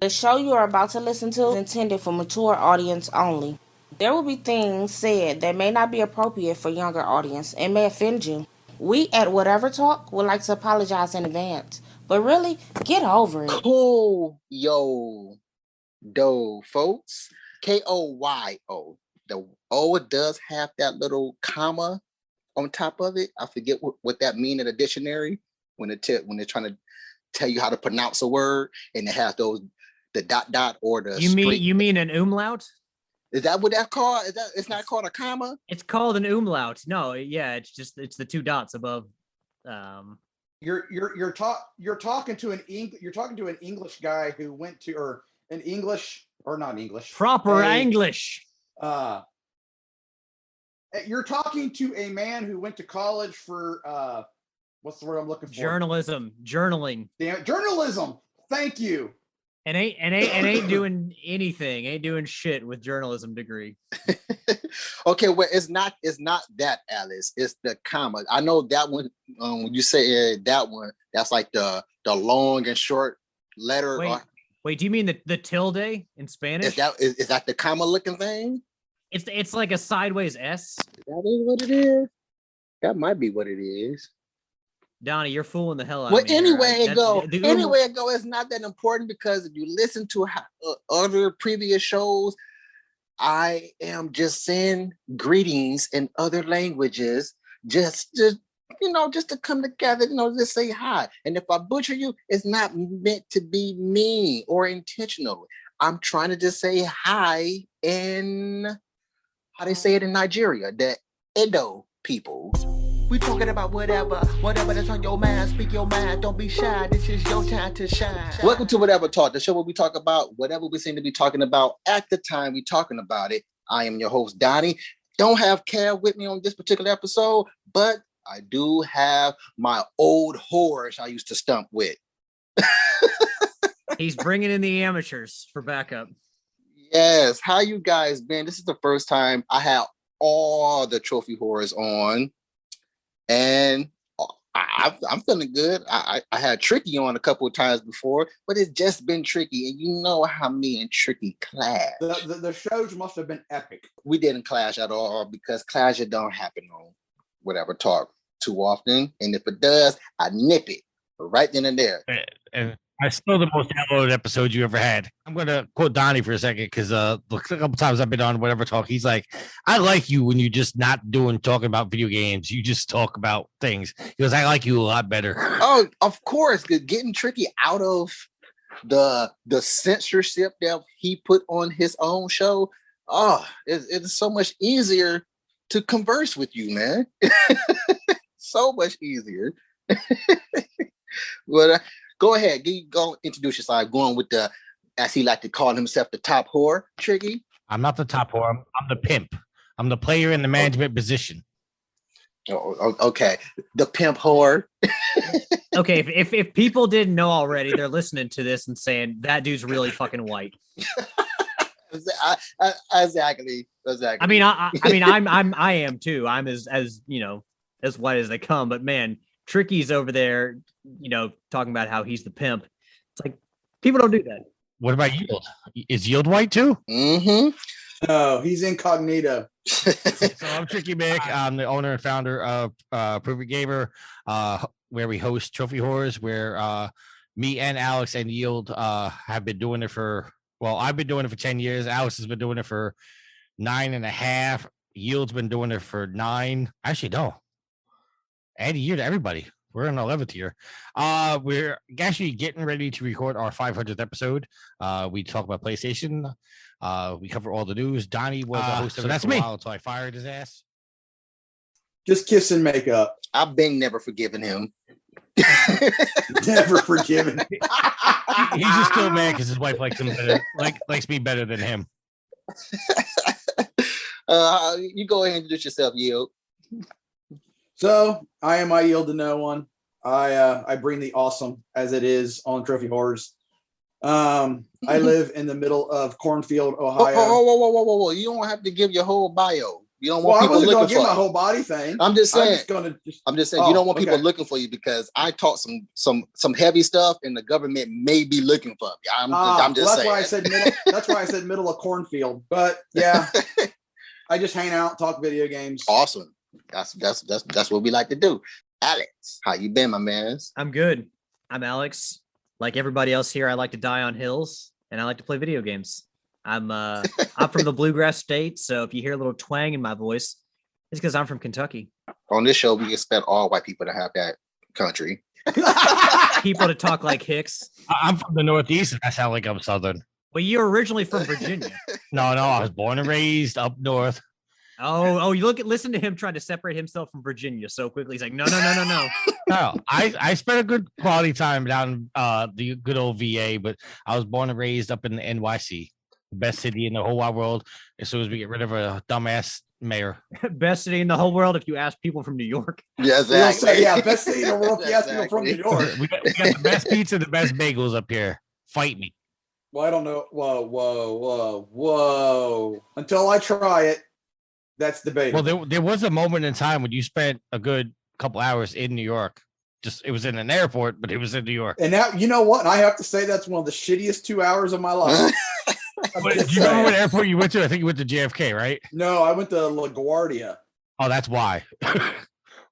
The show you are about to listen to is intended for mature audience only. There will be things said that may not be appropriate for younger audience and may offend you. We at Whatever Talk would like to apologize in advance, but really, get over it. Cool, yo, do, folks. KOYO. The O does have that little comma on top of it. I forget what that means in a dictionary when they're trying to tell you how to pronounce a word, and it has the dot or the. You mean an umlaut? Is that what that's called? It's not called a comma? It's called an umlaut. No, yeah, it's the two dots above. You're talking to an English guy who went to not English. Proper English. You're talking to a man who went to college for what's the word I'm looking for? Journaling. Damn it, journalism. Thank you. And ain't doing anything. Ain't doing shit with journalism degree. Okay, well, it's not that, Alice. It's the comma. I know that one. When you say that one, that's like the long and short letter. Wait, do you mean the tilde in Spanish? Is that the comma looking thing? It's like a sideways S. That is what it is. That might be what it is. Donnie, you're fooling the hell out of me. Anyway it go, it's not that important because if you listen to other previous shows, I am just saying greetings in other languages, just to come together, just say hi. And if I butcher you, it's not meant to be mean or intentional. I'm trying to just say hi in how they say it in Nigeria, the Edo people. We talking about whatever that's on your mind. Speak your mind. Don't be shy. This is your time to shine. Welcome to Whatever Talk, the show where we talk about whatever we seem to be talking about at the time we're talking about it. I am your host, Donnie. Don't have Cal with me on this particular episode, but I do have my old horse I used to stump with. He's bringing in the amateurs for backup. Yes. How you guys been? This is the first time I have all the trophy horrors on. And I'm feeling good. I had Tricky on a couple of times before, but it's just been Tricky. And you know how me and Tricky clash. The shows must have been epic. We didn't clash at all because clash don't happen on Whatever Talk too often. And if it does, I nip it right then and there. And it's still the most downloaded episode you ever had. I'm going to quote Donnie for a second because a couple times I've been on Whatever Talk, he's like, I like you when you're just not talking about video games. You just talk about things. He goes, I like you a lot better. Oh, of course. Getting Tricky out of the censorship that he put on his own show. Oh, it's so much easier to converse with you, man. So much easier. But go ahead, go introduce yourself. Going with the, as he like to call himself, the top whore, Tricky. I'm not the top whore. I'm the pimp. I'm the player in the management position. Oh, okay. The pimp whore. Okay, if people didn't know already, they're listening to this and saying that dude's really fucking white. Exactly. I mean, I am too. I'm as as white as they come. But man, Tricky's over there, talking about how he's the pimp. It's like people don't do that. What about Yield? Is Yield white too? Mm-hmm. No, he's incognito. So I'm Tricky Mick. I'm the owner and founder of Prove It Gamer, where we host Trophy Horrors, where me and Alex and Yield have been doing it for, I've been doing it for 10 years. Alex has been doing it for 9.5. Yield's been doing it for 9. Actually, no. Add a year to everybody. We're in 11th year. We're actually getting ready to record our 500th episode. We talk about PlayStation. We cover all the news. Donnie was a host of it for a while until I fired his ass. Just kiss and make up. I've been never forgiven him. Never forgiven. He's just still mad because his wife likes him better, likes me better than him. You go ahead and introduce yourself, Yield. So I am I Yield to No One. I bring the awesome as it is on Trophy Horrors. I live in the middle of Cornfield, Ohio. Whoa. You don't have to give your whole bio. You don't Well, want I people wasn't looking going to for get my you. whole body thing. I'm just saying. I'm just saying you don't want people looking for you because I taught some heavy stuff and the government may be looking for me. I'm just saying. Why I said middle. That's why I said middle of cornfield. But yeah, I just hang out, talk video games. Awesome. That's what we like to do. Alex, how you been, my man? I'm good. I'm Alex. Like everybody else here, I like to die on hills and I like to play video games. I'm from the bluegrass state, so if you hear a little twang in my voice, it's because I'm from Kentucky. On this show, we expect all white people to have that country. People to talk like Hicks. I'm from the Northeast, and I sound like I'm Southern. Well, you're originally from Virginia. No, I was born and raised up north. Oh, you listen to him trying to separate himself from Virginia so quickly. He's like, no. No, I spent a good quality time down the good old VA, but I was born and raised up in the NYC, best city in the whole wide world. As soon as we get rid of a dumbass mayor. Best city in the whole world if you ask people from New York. Yeah, exactly. Yeah, best city in the world if you ask people from New York. We got the best pizza, the best bagels up here. Fight me. Well, I don't know. Whoa. Until I try it, that's debatable. Well, there was a moment in time when you spent a good couple hours in New York. It was in an airport, but it was in New York. And now, you know what? I have to say that's one of the shittiest 2 hours of my life. Do you remember what airport you went to? I think you went to JFK, right? No, I went to LaGuardia. Oh, that's why.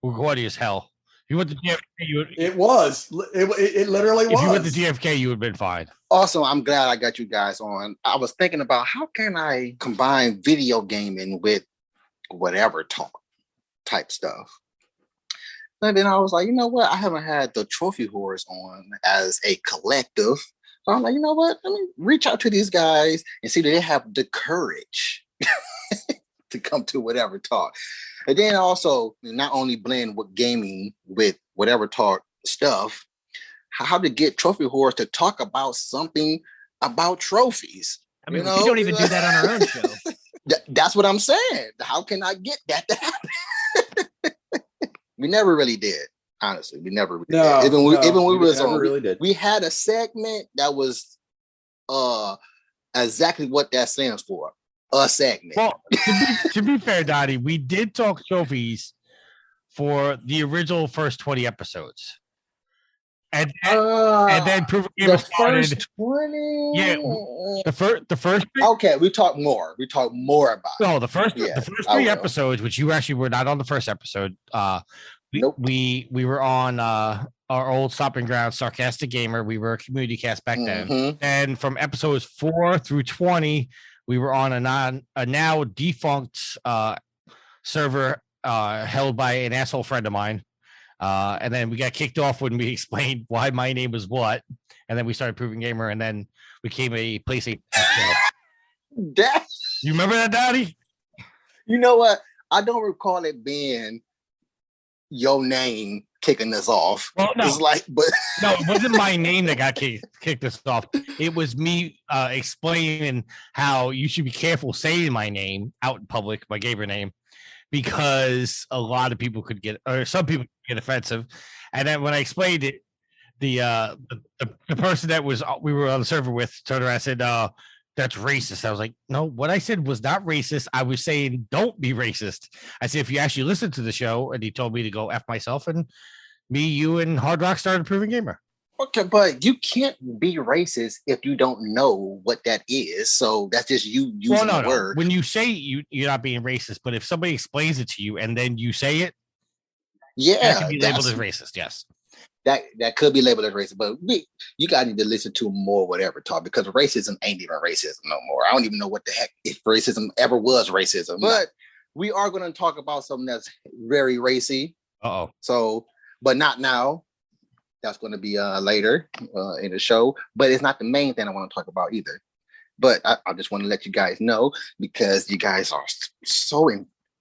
LaGuardia is hell. If you went to JFK, It literally was. If you went to JFK, you would have been fine. Also, I'm glad I got you guys on. I was thinking about how can I combine video gaming with whatever talk type stuff. And then I was like, you know what? I haven't had the Trophy Whores on as a collective. So I'm like, you know what? Let me reach out to these guys and see if they have the courage to come to whatever talk. And then also not only blend with gaming with whatever talk stuff, how to get Trophy Whores to talk about something about trophies. I mean, we don't even do that on our own show. That's what I'm saying. How can I get that to happen? We never really did. Honestly, we never really did. Even we was on. Really did. We had a segment that was exactly what that stands for. A segment. Well, to be fair, Dottie, we did talk trophies for the original first 20 episodes. And then Proof of Gamer started. First 20? Yeah. The first okay, we talked more. We talked more about it. No, the first 3 episodes, which you actually were not on the first episode. Nope. We were on our old stopping ground, Sarcastic Gamer. We were a community cast back then. And from episodes 4 through 20, we were on a now defunct server held by an asshole friend of mine. And then we got kicked off when we explained why my name was what. And then we started Proving Gamer, and then became a PlayStation. You remember that, Daddy? You know what? I don't recall it being your name kicking us off. Well, no. It's like, but no, it wasn't my name that got kicked us off. It was me explaining how you should be careful saying my name out in public, my gamer name, because a lot of people could get, or some people could get offensive. And then when I explained it, the person that we were on the server with turned around and said, that's racist. I was like, no, what I said was not racist. I was saying, don't be racist. I said, if you actually listen to the show, and he told me to go F myself, and me, you, and Hard Rock started Proving Gamer. Okay, but you can't be racist if you don't know what that is. So that's just you using the word. When you say you're not being racist, but if somebody explains it to you and then you say it, that can be labeled as racist. Yes. That could be labeled as racist, but you gotta need to listen to more whatever talk, because racism ain't even racism no more. I don't even know what the heck if racism ever was racism. But we are going to talk about something that's very racy. So, but not now. That's going to be later in the show. But it's not the main thing I want to talk about either. But I just want to let you guys know, because you guys are so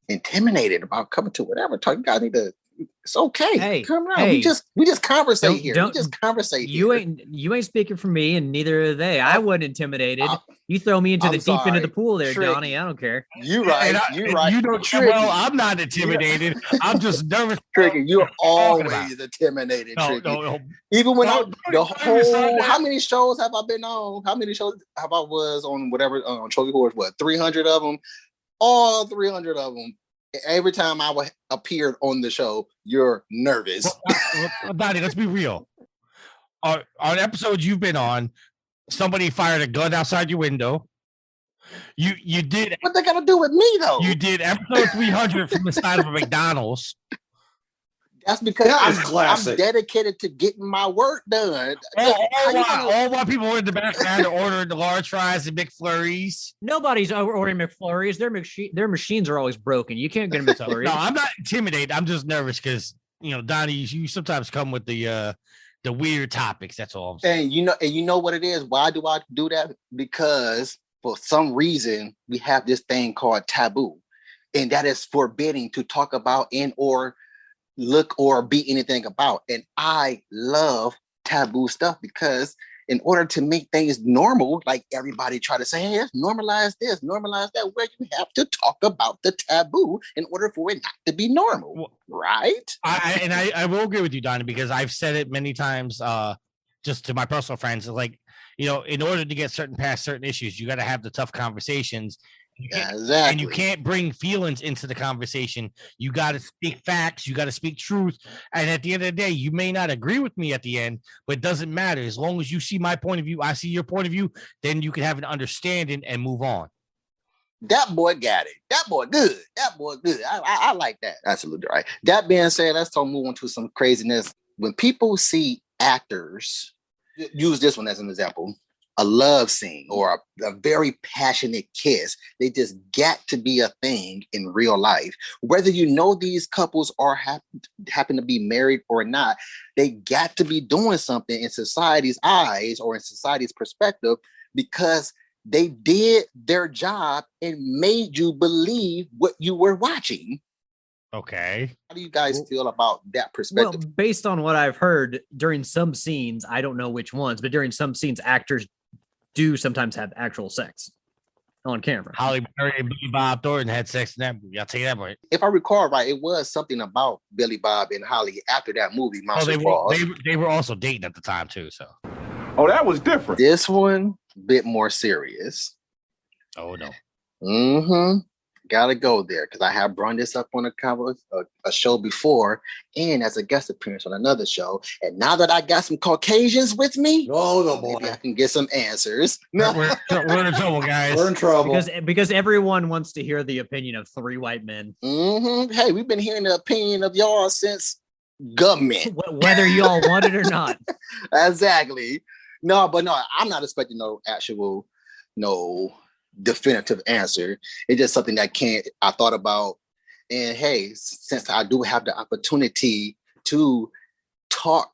intimidated about coming to whatever talk. You guys need to. It's okay. Hey, come on. We just conversate here. We just conversate. You ain't speaking for me, and neither are they. I wasn't intimidated. You throw me into the deep end of the pool there, Tricky. Donnie. I don't care. You right. You right. You don't. Well, I'm not intimidated. I'm just nervous. Tricky, you're always intimidated. Tricky. No. Even when how many shows have I been on? How many shows have I was on? Whatever on Trophy Whores? What 300 of them? All 300 of them. Every time I appeared on the show, you're nervous. Donnie, let's be real. On episodes you've been on, somebody fired a gun outside your window. You did. What they got to do with me, though? You did episode 300 from the side of a McDonald's. That's because I'm dedicated to getting my work done. All while people were in the background ordering the large fries and McFlurries. Nobody's ordering McFlurries. Their machines are always broken. You can't get a McFlurry. No, I'm not intimidated. I'm just nervous because Donnie, you sometimes come with the weird topics. That's all I'm saying. And you know what it is? Why do I do that? Because for some reason we have this thing called taboo, and that is forbidding to talk about or look or be anything about. And I love taboo stuff because in order to make things normal, like everybody try to say, hey, let's normalize this, normalize that, where you have to talk about the taboo in order for it not to be normal, right? I will agree with you, Donnie, because I've said it many times just to my personal friends, like, in order to get past certain issues, you got to have the tough conversations. Exactly. And you can't bring feelings into the conversation. You got to speak facts. You got to speak truth. And at the end of the day, you may not agree with me at the end, but it doesn't matter. As long as you see my point of view, I see your point of view, then you can have an understanding and move on. That boy got it. That boy good. That boy good. I like that. Absolutely right. That being said, let's move on to some craziness. When people see actors, use this one as an example, a love scene or a very passionate kiss, they just got to be a thing in real life. Whether these couples are happen to be married or not, they got to be doing something in society's eyes or in society's perspective because they did their job and made you believe what you were watching. Okay. How do you guys feel about that perspective? Well, based on what I've heard during some scenes, I don't know which ones, but during some scenes, actors do sometimes have actual sex on camera. Holly Berry and Billy Bob Thornton had sex in that movie. I'll tell you that right. If I recall right, it was something about Billy Bob and Holly after that movie, Monster Falls. They were also dating at the time too. So, that was different. This one, bit more serious. Oh no. Mm-hmm. Gotta go there because I have brought this up on a show before and as a guest appearance on another show. And now that I got some Caucasians with me, maybe I can get some answers. We're in trouble, guys. We're in trouble because everyone wants to hear the opinion of three white men. Mm-hmm. Hey, we've been hearing the opinion of y'all since government, whether y'all want it or not. Exactly. No, I'm not expecting no definitive answer. It's just something that I thought about. And hey, since I do have the opportunity to talk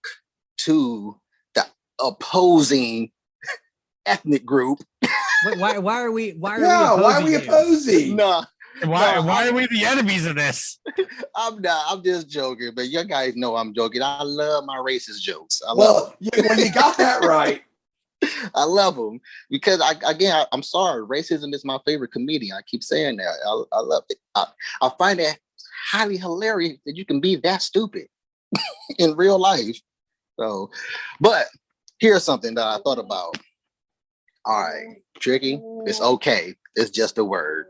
to the opposing ethnic group. Wait, why are we opposing? No. Why are we the enemies of this? I'm not. I'm just joking, but you guys know I'm joking. I love my racist jokes. Well, you got that right. I love them because I'm sorry. Racism is my favorite comedian. I keep saying that. I love it. I find it highly hilarious that you can be that stupid in real life. So, but here's something that I thought about. All right, Tricky, it's okay. It's just a word.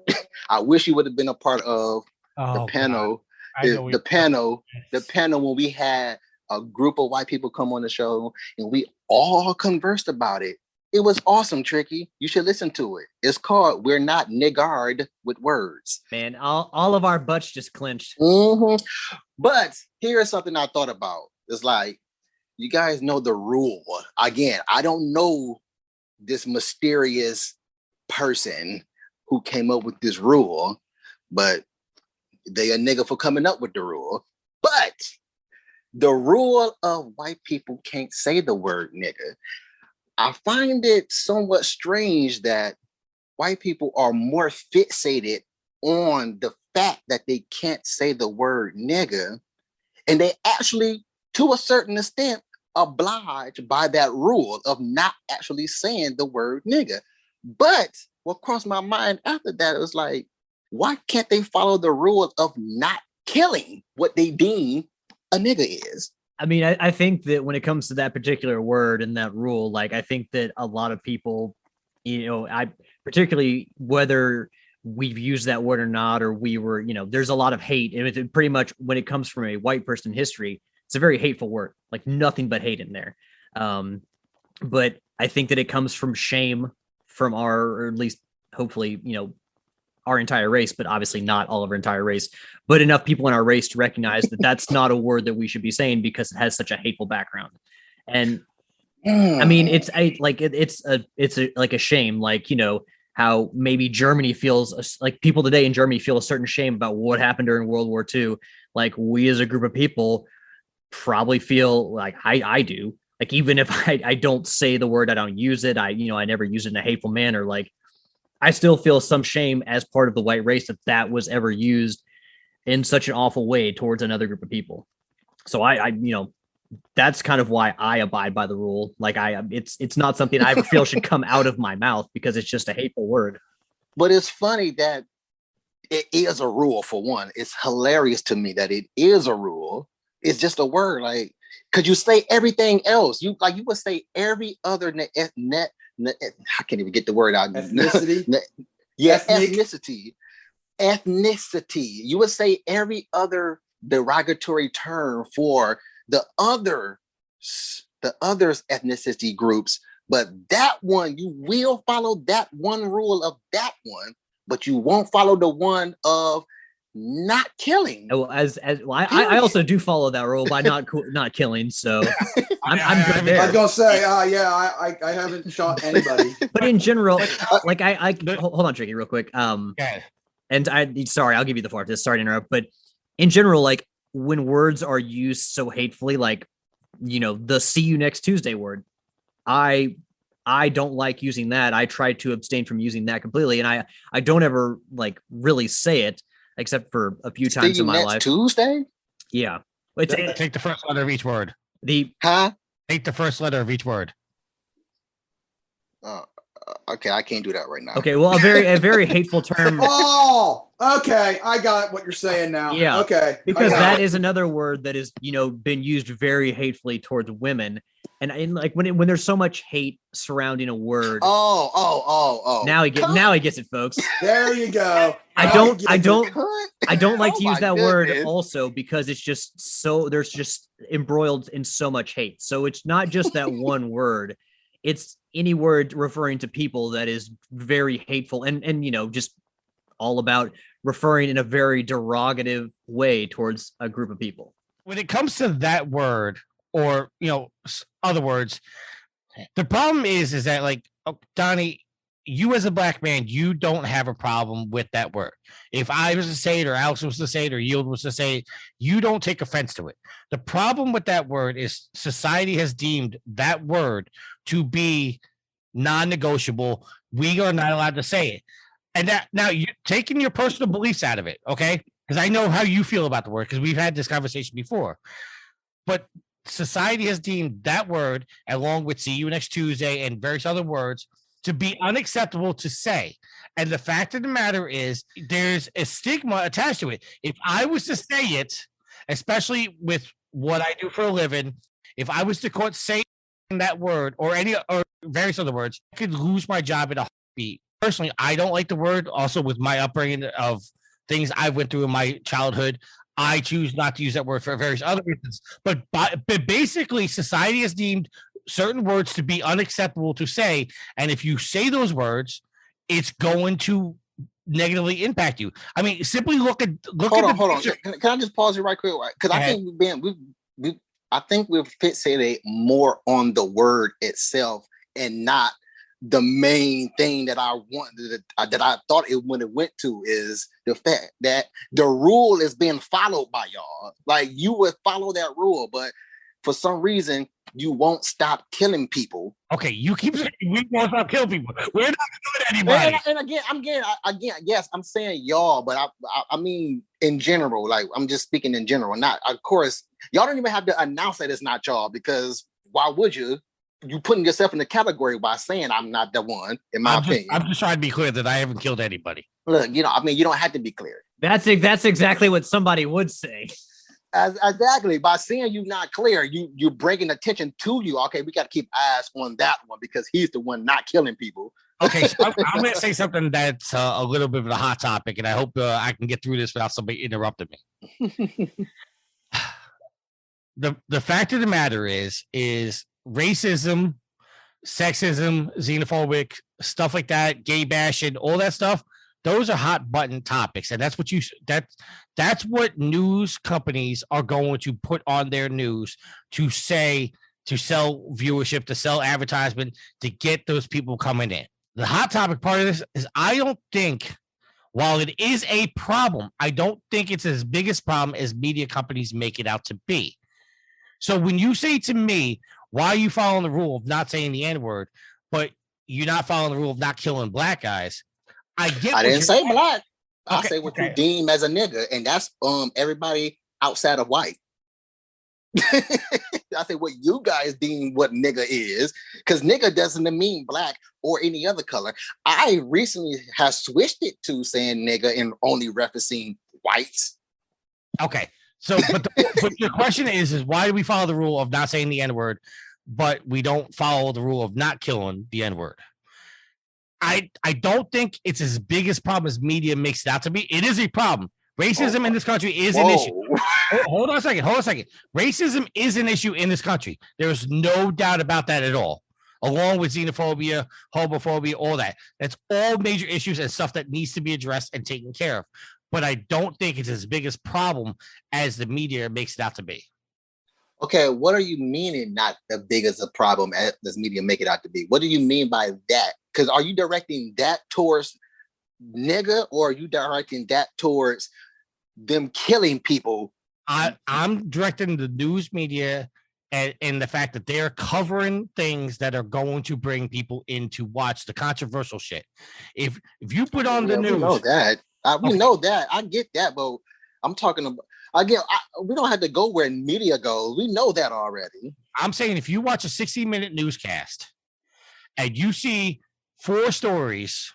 I wish you would have been a part of the panel. The panel when we had a group of white people come on the show and we all conversed about it. It was awesome, Tricky. You should listen to it. It's called We're Not Niggard with Words. Man, all of our butts just clenched. Mm-hmm. But here's something I thought about. It's like, you guys know the rule. Again, I don't know this mysterious person who came up with this rule, but they a nigga for coming up with the rule. But the rule of white people can't say the word nigga. I find it somewhat strange that white people are more fixated on the fact that they can't say the word nigga, and they actually, to a certain extent, obliged by that rule of not actually saying the word nigga. But what crossed my mind after that was like, why can't they follow the rule of not killing what they deem a nigga is? I mean, I think that when it comes to that particular word and that rule, like, I think that a lot of people, I particularly whether we've used that word or not, or we were, there's a lot of hate. And it pretty much when it comes from a white person history, it's a very hateful word, like nothing but hate in there. But I think that it comes from shame from or at least hopefully, our entire race, but obviously not all of our entire race, but enough people in our race to recognize that that's not a word that we should be saying because it has such a hateful background. And I mean, it's a shame, like, how maybe Germany feels like people today in Germany feel a certain shame about what happened during World War II. Like we as a group of people probably feel like I do, like, even if I don't say the word, I don't use it. I never use it in a hateful manner. Like I still feel some shame as part of the white race that was ever used in such an awful way towards another group of people. So I that's kind of why I abide by the rule. Like it's not something I ever feel should come out of my mouth because it's just a hateful word. But it's funny that it is a rule for one. It's hilarious to me that it is a rule. It's just a word. Like, could you say everything else? You would say every other I can't even get the word out. Ethnicity. Yeah, ethnicity. You would say every other derogatory term for the others ethnicity groups, but that one you will follow that one rule of that one, but you won't follow the one of not killing. Well, I also do follow that rule by not killing. So I'm good there. I was gonna say, I haven't shot anybody. But in general, like I hold on, Tricky, real quick. Okay. And I'll give you the floor for this. Sorry to interrupt, but in general, like when words are used so hatefully, like the "see you next Tuesday" word, I don't like using that. I try to abstain from using that completely, and I don't ever like really say it except for a few times in my life. Tuesday? Yeah. Take the first letter of each word. Take the first letter of each word. Okay, I can't do that right now. Okay, well, a very hateful term. Oh, okay, I got what you're saying now. Yeah, okay, because that is another word that is been used very hatefully towards women, and like when there's so much hate surrounding a word. Oh. Now he gets it, folks. There you go. I don't like to use that word goodness. also because it's just so there's just embroiled in so much hate. So it's not just that one word. It's any word referring to people that is very hateful and just all about referring in a very derogative way towards a group of people. When it comes to that word or, other words, the problem is that like, Donnie, you as a black man, you don't have a problem with that word. If I was to say it or Alex was to say it or Yield was to say it, you don't take offense to it. The problem with that word is society has deemed that word to be non-negotiable. We are not allowed to say it. And that now you're taking your personal beliefs out of it, okay? Because I know how you feel about the word because we've had this conversation before. But society has deemed that word, along with "see you next Tuesday" and various other words, to be unacceptable to say. And the fact of the matter is there's a stigma attached to it. If I was to say it, especially with what I do for a living, if I was to say that word or various other words, I could lose my job in a heartbeat. Personally, I don't like the word. Also, with my upbringing of things I went through in my childhood, I choose not to use that word for various other reasons. But basically, society has deemed certain words to be unacceptable to say, and if you say those words, it's going to negatively impact you. I mean, simply hold on. Can I just pause you right quick? Because I think we've fixated more on the word itself and not the main thing that I thought when it went to is the fact that the rule is being followed by y'all. Like you would follow that rule, but for some reason you won't stop killing people. Okay, you keep saying we won't stop killing people. We're not killing anybody. And again, yes, I'm saying y'all, but I mean in general. Like I'm just speaking in general. Not, of course, y'all don't even have to announce that it's not y'all because why would you? You putting yourself in the category by saying I'm not the one, in my opinion. I'm just trying to be clear that I haven't killed anybody. Look, you don't have to be clear. That's exactly what somebody would say. Exactly. By saying you're not clear, you're bringing attention to you. Okay, we got to keep eyes on that one because he's the one not killing people. Okay, so I'm going to say something that's a little bit of a hot topic, and I hope I can get through this without somebody interrupting me. The fact of the matter is racism, sexism, xenophobic stuff like that, gay bashing, all that stuff. Those are hot button topics, and that's what news companies are going to put on their news to say, to sell viewership, to sell advertisement, to get those people coming in. The hot topic part of this is I don't think, while it is a problem, I don't think it's as big a problem as media companies make it out to be. So when you say to me, why are you following the rule of not saying the N-word, but you're not following the rule of not killing black guys, I didn't say black. I Okay, say what you deem as a nigga, and that's everybody outside of white. I say what you guys deem what nigga is, because nigga doesn't mean black or any other color. I recently have switched it to saying nigga and only referencing whites. Okay. So, but the question is why do we follow the rule of not saying the N-word, but we don't follow the rule of not killing the N-word? I don't think it's as big as problem as media makes it out to be. It is a problem. Racism in this country is an issue. Hold on a second. Racism is an issue in this country. There's no doubt about that at all. Along with xenophobia, homophobia, all that. That's all major issues and stuff that needs to be addressed and taken care of. But I don't think it's as big as problem as the media makes it out to be. Okay, what are you meaning not as big as a problem as this media make it out to be? What do you mean by that? Because are you directing that towards nigga, or are you directing that towards them killing people? I'm directing the news media and the fact that they're covering things that are going to bring people in to watch the controversial shit. If you put on the news, we know that. We know that. I get that, but I'm talking about. Again, we don't have to go where media goes. We know that already. I'm saying if you watch a 60-minute newscast and you see 4 stories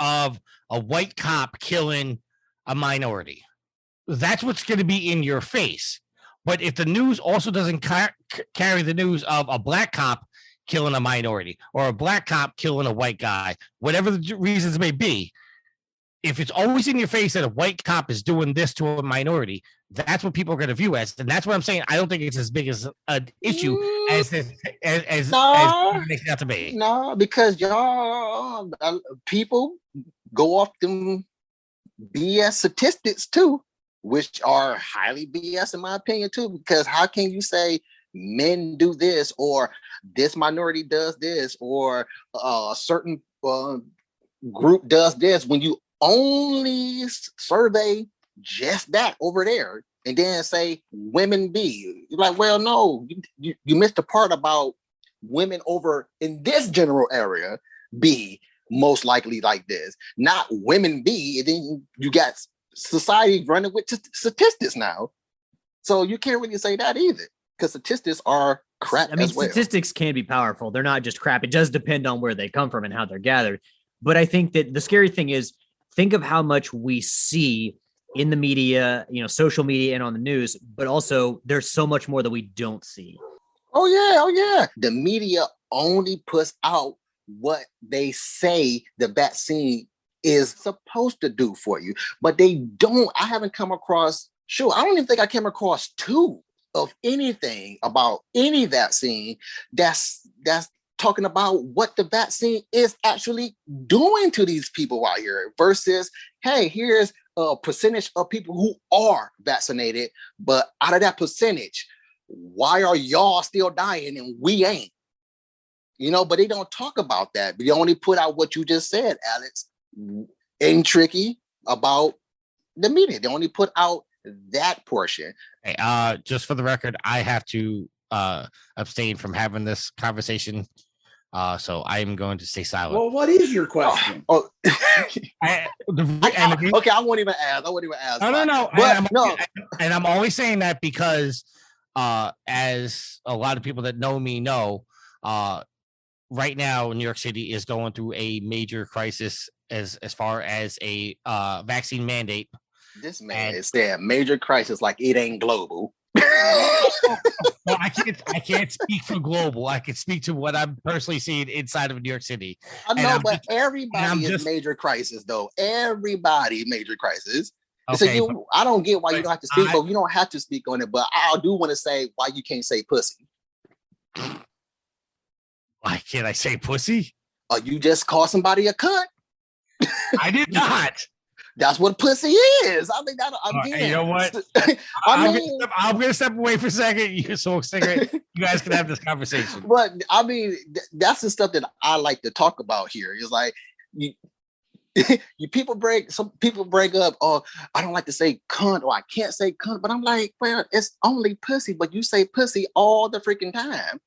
of a white cop killing a minority, that's what's going to be in your face. But if the news also doesn't carry the news of a black cop killing a minority or a black cop killing a white guy, whatever the reasons may be, if it's always in your face that a white cop is doing this to a minority, that's what people are going to view as. And that's what I'm saying. I don't think it's as big as an issue as makes it out to be. No, because y'all people go off them BS statistics too, which are highly BS in my opinion too. Because how can you say men do this, or this minority does this, or a certain group does this, when you only survey just that over there and then say women be? You're like, well, no, you missed the part about women over in this general area be most likely like this, not women be. And then you got society running with statistics now, so you can't really say that either, because statistics are crap. I mean, statistics can be powerful. They're not just crap. It does depend on where they come from and how they're gathered. But I think that the scary thing is, think of how much we see in the media, social media and on the news, but also there's so much more that we don't see. Oh yeah. The media only puts out what they say the vaccine is supposed to do for you, but they don't. I haven't come across, I don't even think I came across 2 of anything about any vaccine that's talking about what the vaccine is actually doing to these people out here versus, hey, here's a percentage of people who are vaccinated, but out of that percentage, why are y'all still dying and we ain't? But they don't talk about that. They only put out what you just said, Alex, and Tricky, about the media. They only put out that portion. Hey, just for the record, I have to abstain from having this conversation. So I am going to stay silent. Well, what is your question? Okay, I won't even ask. No. But and I'm always saying that because, as a lot of people that know me know, right now New York City is going through a major crisis as far as a vaccine mandate. This man is saying major crisis like it ain't global. Well, I can't speak for global. I can speak to what I'm personally seeing inside of New York City. I know, but everybody is just major crisis, though. Everybody major crisis. So okay. I don't get why you don't have to speak, but you don't have to speak on it. But I do want to say why you can't say pussy. Why can't I say pussy? You just call somebody a cunt. I did not. That's what pussy is. I think that again. You know what? I'm gonna step away for a second. You smoke cigarette. You guys can have this conversation. But I mean, that's the stuff that I like to talk about here. It's like you people break up. Oh, I don't like to say cunt, or I can't say cunt. But I'm like, well, it's only pussy. But you say pussy all the freaking time.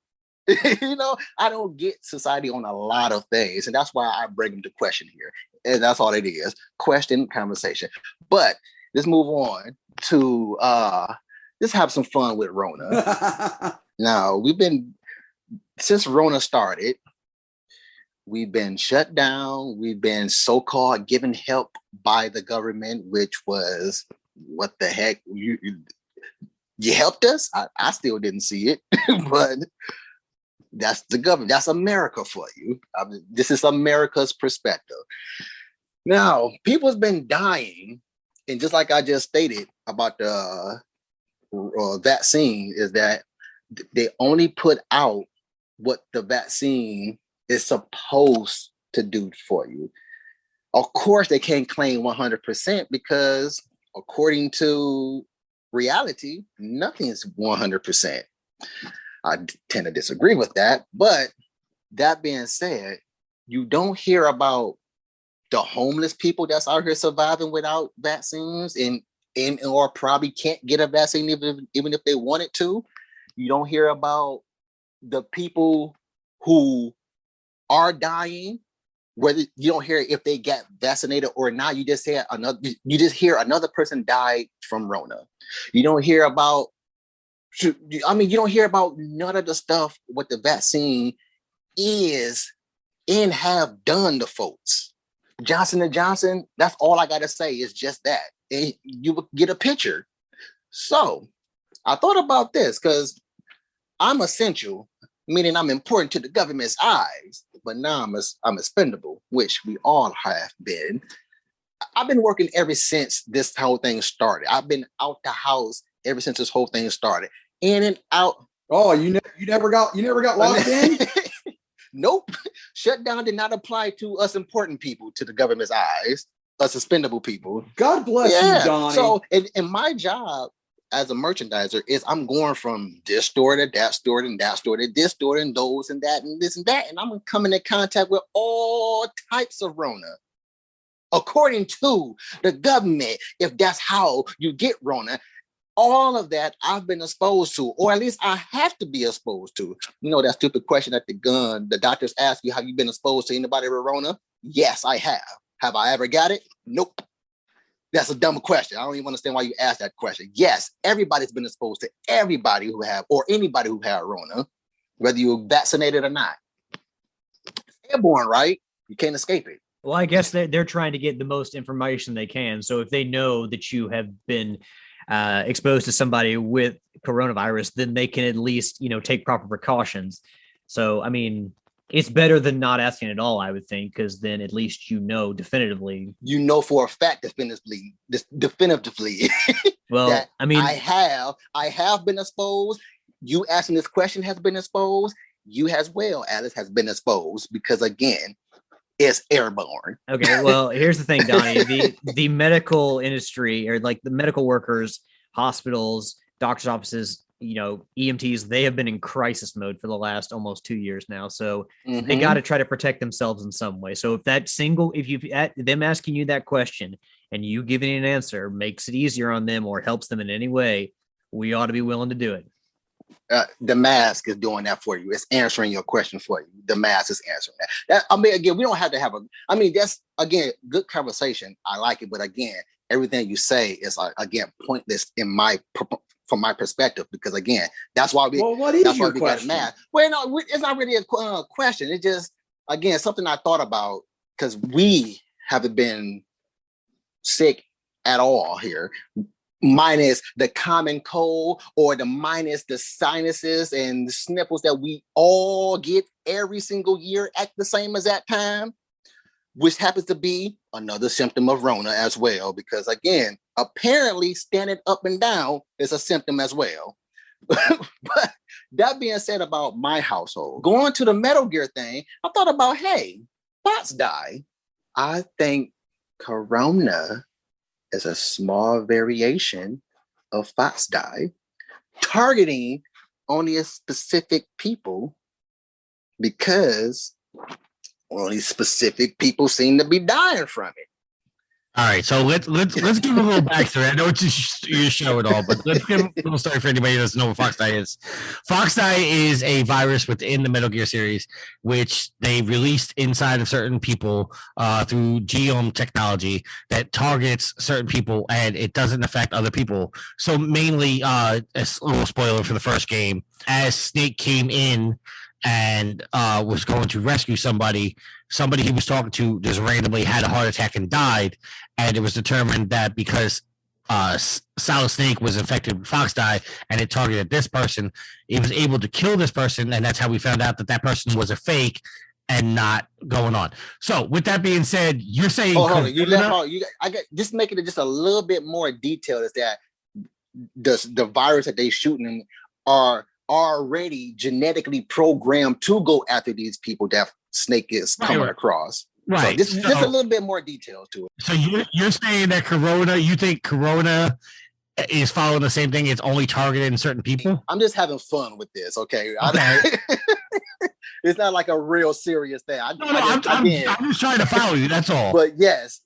I don't get society on a lot of things, and that's why I bring them to question here. And that's all it is. Question, conversation. But let's move on to let's have some fun with Rona. Now, since Rona started, we've been shut down. We've been so-called given help by the government, which was, what the heck? You helped us? I still didn't see it, but that's the government. That's America for you. This is America's perspective. Now, people's been dying, and just like I just stated about the vaccine, is that they only put out what the vaccine is supposed to do for you. Of course, they can't claim 100% because, according to reality, nothing is 100%. I tend to disagree with that. But that being said, you don't hear about the homeless people that's out here surviving without vaccines and or probably can't get a vaccine even if they wanted to. You don't hear about the people who are dying, whether you don't hear if they get vaccinated or not. You just hear another person died from Rona. You don't hear about you don't hear about none of the stuff what the vaccine is and have done to folks. Johnson & Johnson, that's all I got to say is just that. And you will get a picture. So I thought about this because I'm essential, meaning I'm important to the government's eyes, but now I'm expendable, which we all have been. I've been working ever since this whole thing started. I've been out the house ever since this whole thing started. In and out. Oh, you never got locked in? Nope. Shutdown did not apply to us important people, to the government's eyes, us expendable people. God bless you, Donnie. So, and my job as a merchandiser is I'm going from this store to that store and that store to this store and those and that and this and that. And I'm coming in contact with all types of Rona. According to the government, if that's how you get Rona, all of that I've been exposed to, or at least I have to be exposed to. You know that stupid question at the doctors ask you, have you been exposed to anybody with Rona? Yes, I have. Have I ever got it? Nope. That's a dumb question. I don't even understand why you asked that question. Yes, everybody's been exposed to everybody who have, or anybody who had Rona, whether you're vaccinated or not. It's airborne, right? You can't escape it. Well, I guess they're trying to get the most information they can. So if they know that you have been exposed to somebody with coronavirus, then they can at least, take proper precautions. So, I mean, it's better than not asking at all, I would think, because then at least definitively. You know for a fact definitively. Well, that I mean, I have been exposed. You asking this question has been exposed. You as well, Alice, has been exposed because, again, it's airborne. Okay, well, here's the thing, Donnie. The medical industry, or like the medical workers, hospitals, doctors' offices, EMTs, they have been in crisis mode for the last almost 2 years now. So they got to try to protect themselves in some way. So if you've them asking you that question and you giving an answer makes it easier on them or helps them in any way, we ought to be willing to do it. The mask is doing that for you. It's answering your question for you. The mask is answering that. Again, we don't have to have that's, again, good conversation. I like it. But again, everything you say is, again, pointless from my perspective, because, again, that's why we got a mask. Well, no, it's not really a question. It's just, again, something I thought about because we haven't been sick at all here. minus the common cold or the minus the sinuses and the sniffles that we all get every single year at the same exact time, which happens to be another symptom of Rona as well. Because again, apparently standing up and down is a symptom as well. But that being said about my household, going to the Metal Gear thing, I thought about, hey, FOXDIE. I think Corona is a small variation of FOXDIE targeting only a specific people because only specific people seem to be dying from it. All right, so let's give a little backstory. I know it's your show and all, but let's give a little story for anybody who doesn't know what FOXDIE is. FOXDIE is a virus within the Metal Gear series, which they released inside of certain people through genome technology that targets certain people, and it doesn't affect other people. So mainly, a little spoiler for the first game, as Snake came in and was going to rescue somebody he was talking to just randomly had a heart attack and died, and it was determined that because Solid Snake was infected with FOXDIE and it targeted this person, it was able to kill this person, and that's how we found out that that person was a fake and not going on. So with that being said, you're saying I got just making it just a little bit more detailed is that the virus that they shooting are already genetically programmed to go after these people that Snake is coming across. Right. So just a little bit more details to it. So you're saying that you think Corona is following the same thing? It's only targeting certain people? I'm just having fun with this, okay? It's not like a real serious thing. I'm just trying to follow you, that's all. But yes,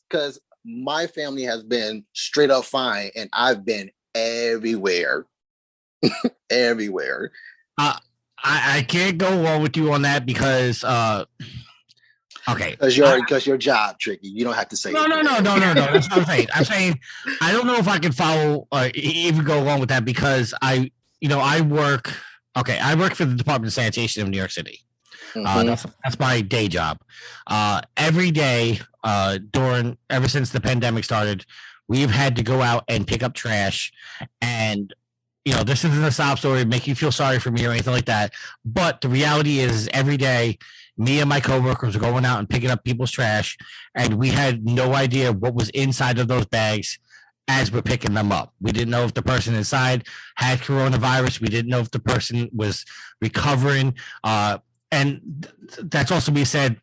because my family has been straight up fine, and I've been everywhere. Everywhere. I can't go along with you on that because okay. Because your job, Tricky. You don't have to say no. That's what I'm saying. I'm saying I don't know if I can follow even go along with that because I work for the Department of Sanitation of New York City. Mm-hmm. That's my day job. Every day ever since the pandemic started, we've had to go out and pick up trash. And this isn't a sob story to make you feel sorry for me or anything like that. But the reality is every day, me and my coworkers are going out and picking up people's trash, and we had no idea what was inside of those bags as we're picking them up. We didn't know if the person inside had coronavirus. We didn't know if the person was recovering. And that's also being said,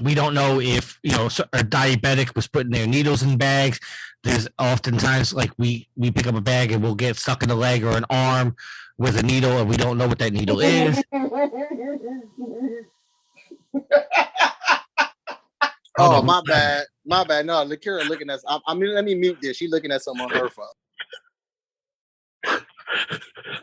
we don't know if, a diabetic was putting their needles in bags. There's oftentimes like we pick up a bag and we'll get stuck in the leg or an arm with a needle and we don't know what that needle is. Oh, my bad. No, Lakira looking at. Let me mute this. She's looking at something on her phone.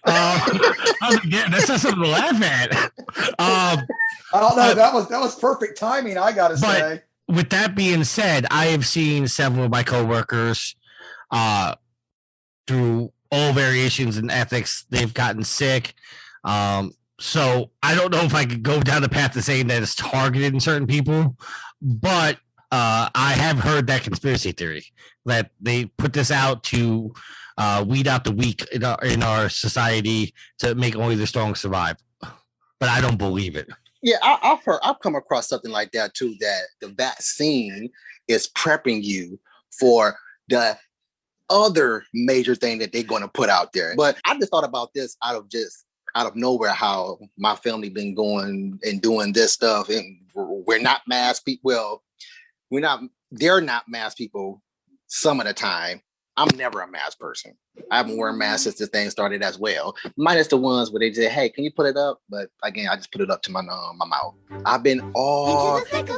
That's not something to laugh at. I don't know. That was perfect timing. I gotta say. With that being said, I have seen several of my coworkers through all variations in ethics. They've gotten sick. So I don't know if I could go down the path of saying that it's targeted in certain people, but I have heard that conspiracy theory that they put this out to weed out the weak in our society to make only the strong survive. But I don't believe it. Yeah, I've come across something like that too, that the vaccine is prepping you for the other major thing that they're going to put out there. But I just thought about this out of nowhere, how my family been going and doing this stuff, and we're not mask people. Well, they're not mask people some of the time. I'm never a mask person. I haven't worn masks since this thing started as well. Minus the ones where they say, hey, can you put it up? But again, I just put it up to my mouth. I've been all into the thick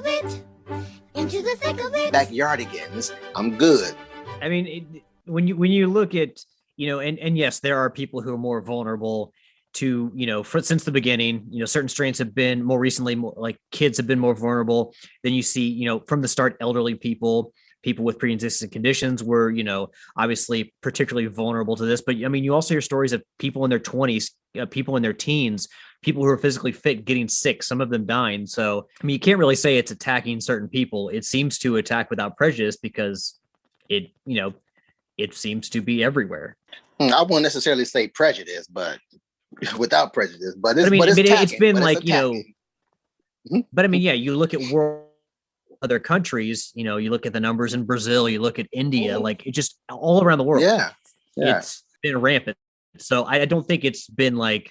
of it. Backyardigans. I'm good. I mean, when you look at, and yes, there are people who are more vulnerable to, since the beginning, certain strains have been more recently, like kids have been more vulnerable. Then you see, from the start, elderly people with pre-existing conditions were, obviously particularly vulnerable to this. But I mean, you also hear stories of people in their 20s, people in their teens, people who are physically fit getting sick, some of them dying. So, I mean, you can't really say it's attacking certain people. It seems to attack without prejudice because it it seems to be everywhere. I won't necessarily say prejudice, but without prejudice. But it's, it's been but like, it's attacking. But I mean, yeah, you look at other countries, you look at the numbers in Brazil, you look at India, like it just all around the world. Yeah. It's been rampant. So I don't think it's been like,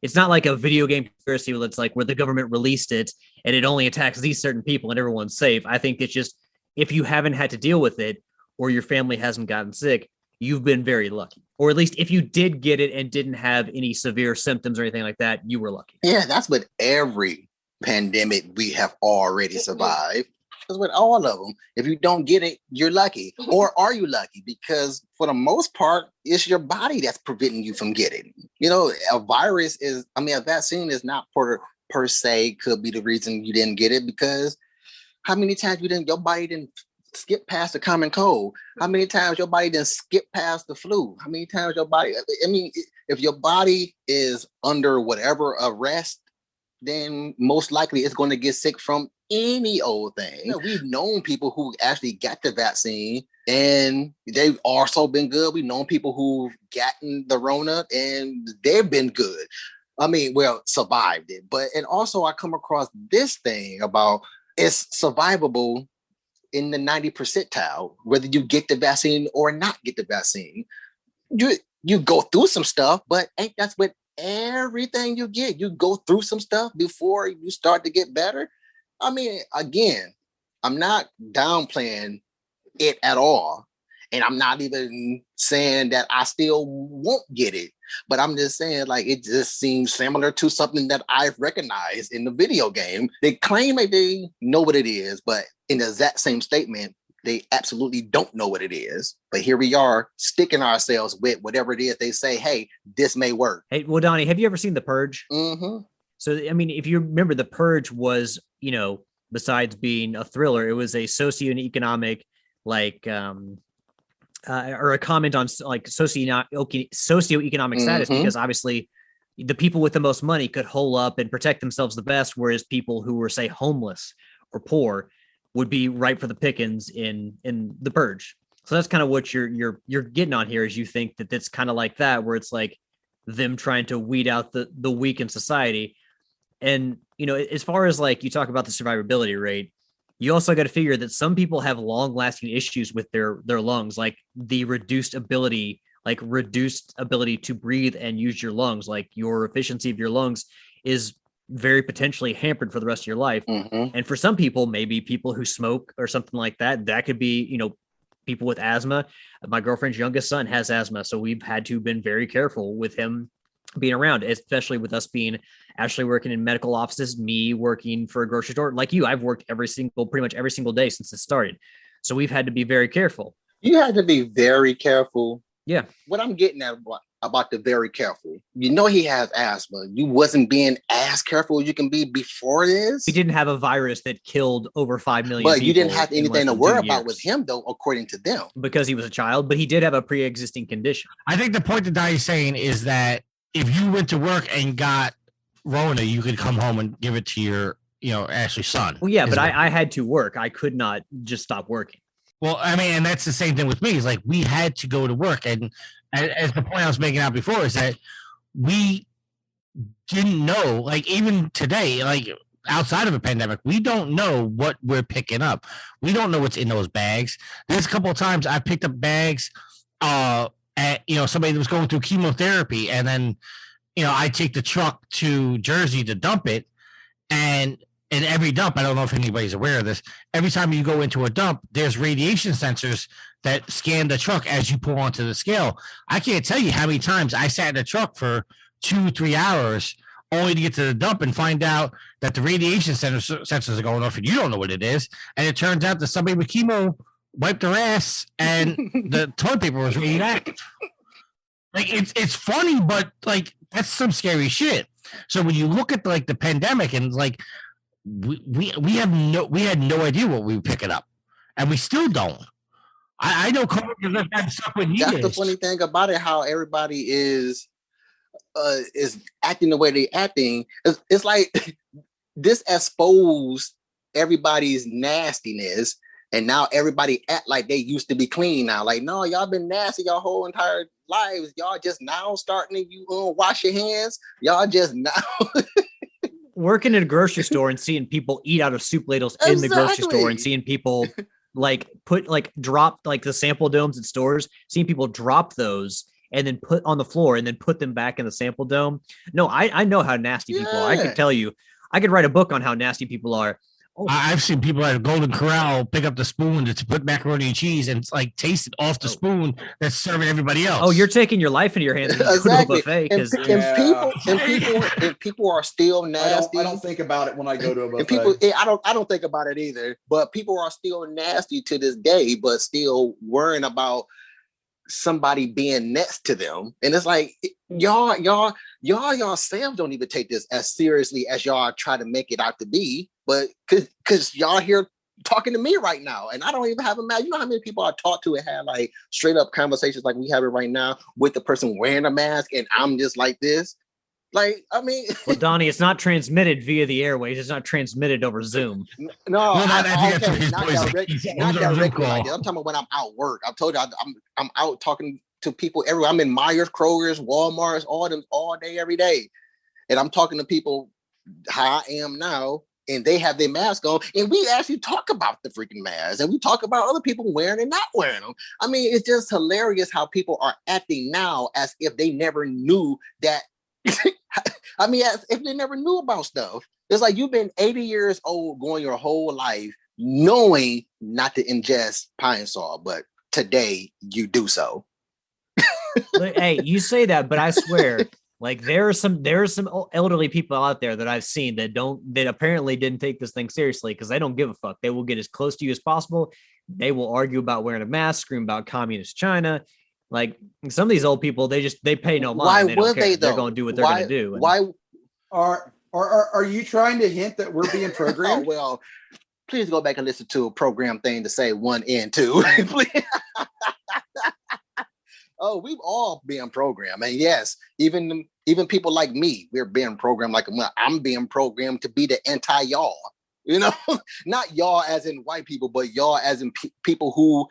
it's not like a video game conspiracy where it's like where the government released it and it only attacks these certain people and everyone's safe. I think it's just, if you haven't had to deal with it or your family hasn't gotten sick, you've been very lucky. Or at least if you did get it and didn't have any severe symptoms or anything like that, you were lucky. Yeah, that's what every pandemic we have already survived. Because with all of them, if you don't get it, you're lucky. Or are you lucky? Because for the most part, it's your body that's preventing you from getting. A virus is, a vaccine is not per se could be the reason you didn't get it, because how many times your body didn't skip past the common cold? How many times your body didn't skip past the flu? How many times your body, if your body is under whatever arrest, then most likely it's going to get sick from any old thing. We've known people who actually got the vaccine and they've also been good. We've known people who've gotten the Rona and they've been good. Survived it. And also I come across this thing about it's survivable in the 90 percentile, whether you get the vaccine or not get the vaccine. You go through some stuff, but ain't that's what everything you get? You go through some stuff before you start to get better. Again, I'm not downplaying it at all. And I'm not even saying that I still won't get it. But I'm just saying, like, it just seems similar to something that I've recognized in the video game. They claim that they know what it is, but in the exact same statement, they absolutely don't know what it is. But here we are sticking ourselves with whatever it is they say, hey, this may work. Hey, well, Donnie, have you ever seen The Purge? Mm-hmm. So, if you remember, The Purge was, besides being a thriller, it was a socioeconomic, or a comment on like socioeconomic status, because obviously the people with the most money could hole up and protect themselves the best, whereas people who were, say, homeless or poor would be ripe for the pickings in The Purge. So that's kind of what you're getting on here, is you think that it's kind of like that, where it's like them trying to weed out the weak in society. And, as far as like you talk about the survivability rate, you also got to figure that some people have long lasting issues with their lungs, like the reduced ability to breathe and use your lungs. Like your efficiency of your lungs is very potentially hampered for the rest of your life. Mm-hmm. And for some people, maybe people who smoke or something like that, that could be, people with asthma. My girlfriend's youngest son has asthma, so we've had to been very careful with him being around, especially with us being Ashley working in medical offices, me working for a grocery store. Like you, I've worked pretty much every single day since it started. So we've had to be very careful. You had to be very careful. Yeah. What I'm getting at about the very careful, he has asthma. You wasn't being as careful as you can be before this. We didn't have a virus that killed over 5 million but people. You didn't have anything to worry about with him, though, according to them. Because he was a child, but he did have a pre-existing condition. I think the point that Donnie's saying is that if you went to work and got Rona, you could come home and give it to your, Ashley's son. Well, yeah, but I had to work. I could not just stop working. Well, and that's the same thing with me. It's like we had to go to work. And as the point I was making out before is that we didn't know, like even today, like outside of a pandemic, we don't know what we're picking up. We don't know what's in those bags. There's a couple of times I picked up bags at, somebody that was going through chemotherapy, and then, I take the truck to Jersey to dump it. And in every dump, I don't know if anybody's aware of this, every time you go into a dump, there's radiation sensors that scan the truck as you pull onto the scale. I can't tell you how many times I sat in the truck for 2-3 hours only to get to the dump and find out that the radiation sensors are going off and you don't know what it is. And it turns out that somebody with chemo wiped their ass and the toilet paper was radioactive. Like it's funny, but like that's some scary shit. So when you look at like the pandemic and like we had no idea what we were picking up, and we still don't. I know COVID has stuck with years. That's the funny thing about it, how everybody is acting the way they're acting. It's like this exposed everybody's nastiness And now everybody act like they used to be clean now. Like, no, y'all been nasty your whole entire lives. Y'all just now starting to wash your hands. Y'all just now. Working in a grocery store and seeing people eat out of soup ladles in the grocery store and seeing people drop the sample domes in stores, seeing people drop those and then put on the floor and then put them back in the sample dome. No, I know how nasty people are. I could tell you, I could write a book on how nasty people are. Oh. I've seen people at a Golden Corral pick up the spoon to put macaroni and cheese and taste it off the spoon that's serving everybody else. Oh, you're taking your life into your hands and exactly. Go to a buffet and people are still nasty. I don't think about it when I go to a buffet. And people, I don't think about it either. But people are still nasty to this day, but still worrying about somebody being next to them. And it's like y'all yourselves don't even take this as seriously as y'all try to make it out to be. But because y'all here talking to me right now, and I don't even have a mask. You know how many people I talk to and have like straight up conversations like we have it right now with the person wearing a mask, and I'm just like this. Like, I mean, well, Donnie, it's not transmitted via the airways. It's not transmitted over Zoom. No, not directly. I'm talking about when I'm out work. I've told you I'm out talking to people everywhere. I'm in Myers, Kroger's, Walmart's, all day, every day, and I'm talking to people how I am now, and they have their mask on, and we actually talk about the freaking mask, and we talk about other people wearing and not wearing them. I mean, it's just hilarious how people are acting now as if they never knew that. I mean, if they never knew about stuff. It's like you've been 80 years old going your whole life knowing not to ingest pine saw, but today you do so. Hey, you say that, but I swear, like there are some elderly people out there that I've seen that apparently didn't take this thing seriously because they don't give a fuck. They will get as close to you as possible. They will argue about wearing a mask, scream about communist China. Like some of these old people, they pay no mind. Why would they though? They're going to do what they're going to do. Why are you trying to hint that we're being programmed? Oh, well, please go back and listen to a program thing to say 1 and 2. Oh, we've all been programmed, and yes, even people like me, we're being programmed. Like I'm being programmed to be the anti-y'all. You know, not y'all as in white people, but y'all as in people who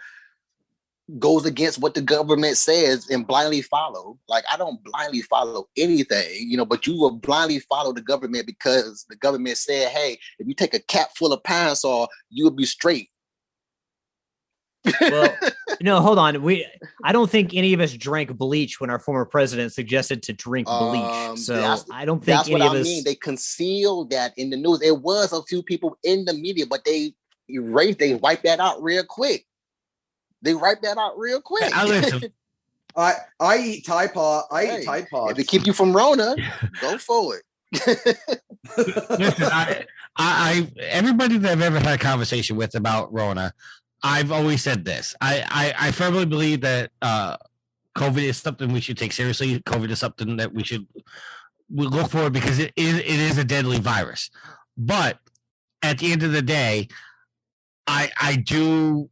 goes against what the government says and blindly follow. Like I don't blindly follow anything, you know, but you will blindly follow the government because the government said, hey, if you take a cap full of pine saw, you'll be straight. Well, no, hold on. I don't think any of us drank bleach when our former president suggested to drink bleach. So I don't think any of us. Mean. They concealed that in the news. It was a few people in the media, but they wiped that out real quick. I eat Tide Pod. Eat Tide Pods. If it keep you from Rona, go for it. Listen, I everybody that I've ever had a conversation with about Rona, I've always said this. I firmly believe that COVID is something we should take seriously. COVID is something that we look for because it is a deadly virus. But at the end of the day, I do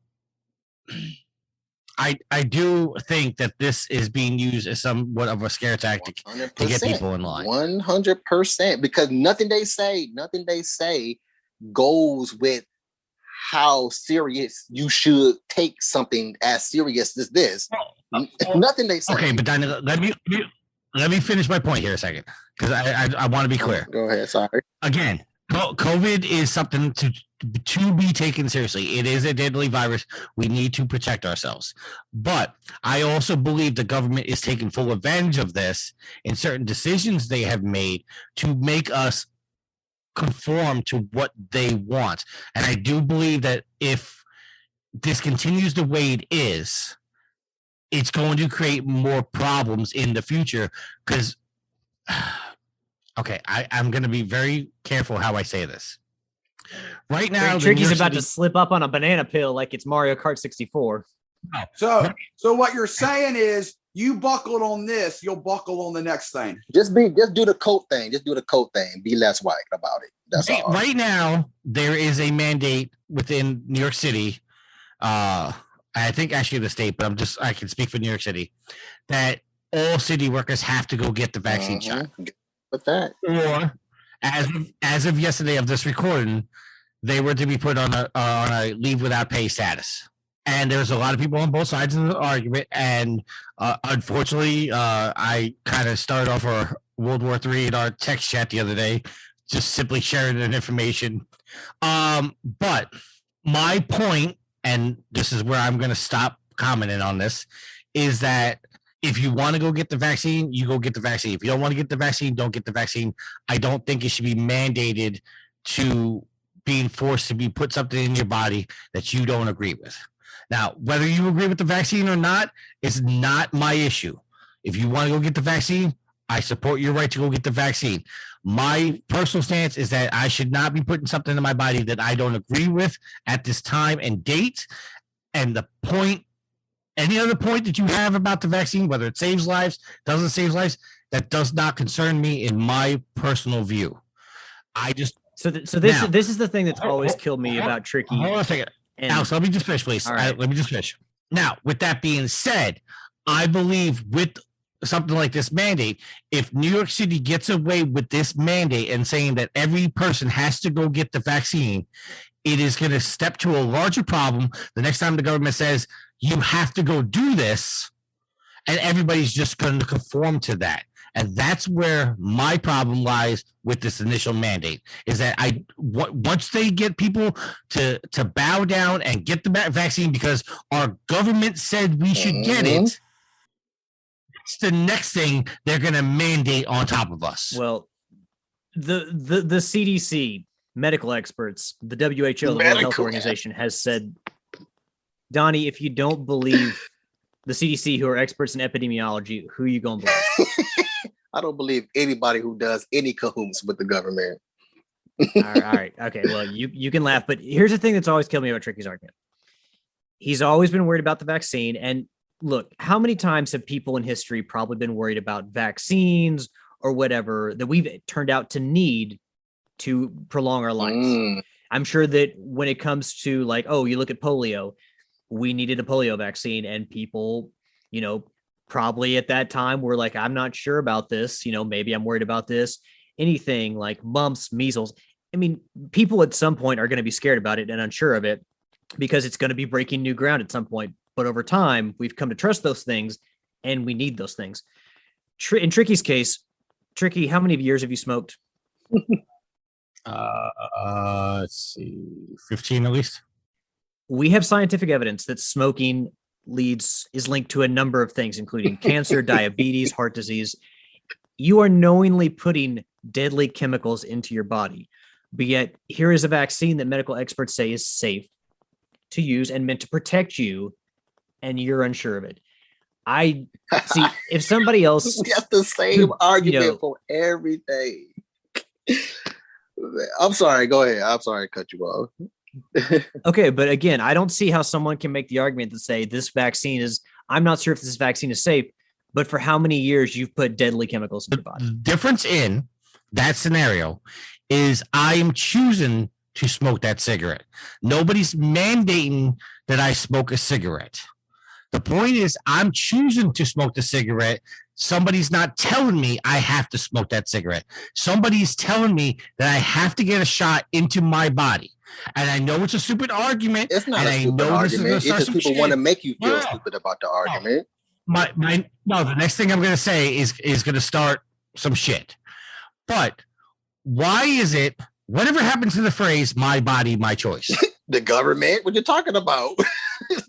think that this is being used as somewhat of a scare tactic 100%. To get people in line. 100%, because nothing they say goes with how serious you should take something as serious as this. Nothing they say. Okay, but then let me finish my point here a second because I want to be clear. Go ahead. Sorry. Again, COVID is something to be taken seriously. It is a deadly virus. We need to protect ourselves. But I also believe the government is taking full advantage of this in certain decisions they have made to make us conform to what they want. And I do believe that if this continues the way it is, it's going to create more problems in the future because okay, I'm going to be very careful how I say this. Right now, Tricky's about to slip up on a banana peel like it's Mario Kart 64. So what you're saying is you buckled on this, you'll buckle on the next thing. Just do the coat thing. Just do the coat thing. Be less white about it. That's all. Right now, there is a mandate within New York City. I think actually the state, but I can speak for New York City, that all city workers have to go get the vaccine shot. With that, or as of yesterday of this recording, they were to be put on a leave without pay status. And there's a lot of people on both sides of the argument. And unfortunately, I kind of started off our World War III in our text chat the other day, just simply sharing that information. But my point, and this is where I'm going to stop commenting on this, is that if you want to go get the vaccine, you go get the vaccine. If you don't want to get the vaccine, don't get the vaccine. I don't think it should be mandated to being forced to be put something in your body that you don't agree with. Now, whether you agree with the vaccine or not is not my issue. If you want to go get the vaccine, I support your right to go get the vaccine. My personal stance is that I should not be putting something in my body that I don't agree with at this time and date. And the point, any other point that you have about the vaccine, whether it saves lives, doesn't save lives, that does not concern me in my personal view. I just this is the thing that's always killed me about Tricky. Hold on a second. Alex, let me just finish, please. Right. Let me just finish. Now, with that being said, I believe with something like this mandate, if New York City gets away with this mandate and saying that every person has to go get the vaccine, it is going to step to a larger problem the next time the government says you have to go do this, and everybody's just going to conform to that. And that's where my problem lies with this initial mandate, is that once they get people to bow down and get the vaccine because our government said we should get it, it's the next thing they're going to mandate on top of us. Well, the CDC, medical experts, the WHO, the World Health Organization, has said, Donnie, if you don't believe the CDC, who are experts in epidemiology, who are you going to believe? I don't believe anybody who does any cahoots with the government. All right. Okay. Well, you can laugh, but here's the thing that's always killed me about Tricky's argument. He's always been worried about the vaccine. And look, how many times have people in history probably been worried about vaccines or whatever that we've turned out to need to prolong our lives? I'm sure that when it comes to like, oh, you look at polio, we needed a polio vaccine, and people, probably at that time were like, I'm not sure about this. Maybe I'm worried about this. Anything like mumps, measles. I mean, people at some point are going to be scared about it and unsure of it because it's going to be breaking new ground at some point. But over time, we've come to trust those things, and we need those things. In Tricky's case, Tricky, how many years have you smoked? Let's see, 15 at least. We have scientific evidence that smoking is linked to a number of things, including cancer, diabetes, heart disease. You are knowingly putting deadly chemicals into your body. But yet, here is a vaccine that medical experts say is safe to use and meant to protect you, and you're unsure of it. I see if somebody else... That's the same argument for everything. I'm sorry. Go ahead. I'm sorry to cut you off. Okay, but again, I don't see how someone can make the argument to say this vaccine is, I'm not sure if this vaccine is safe, but for how many years you've put deadly chemicals in your body. The difference in that scenario is I am choosing to smoke that cigarette. Nobody's mandating that I smoke a cigarette. The point is I'm choosing to smoke the cigarette. Somebody's not telling me I have to smoke that cigarette. Somebody's telling me that I have to get a shot into my body. And I know it's a stupid argument. It's not a stupid argument. It's just people want to make you feel stupid about the argument. The next thing I'm going to say is going to start some shit. But why is it, whatever happens to the phrase, my body, my choice? The government? What you're talking about?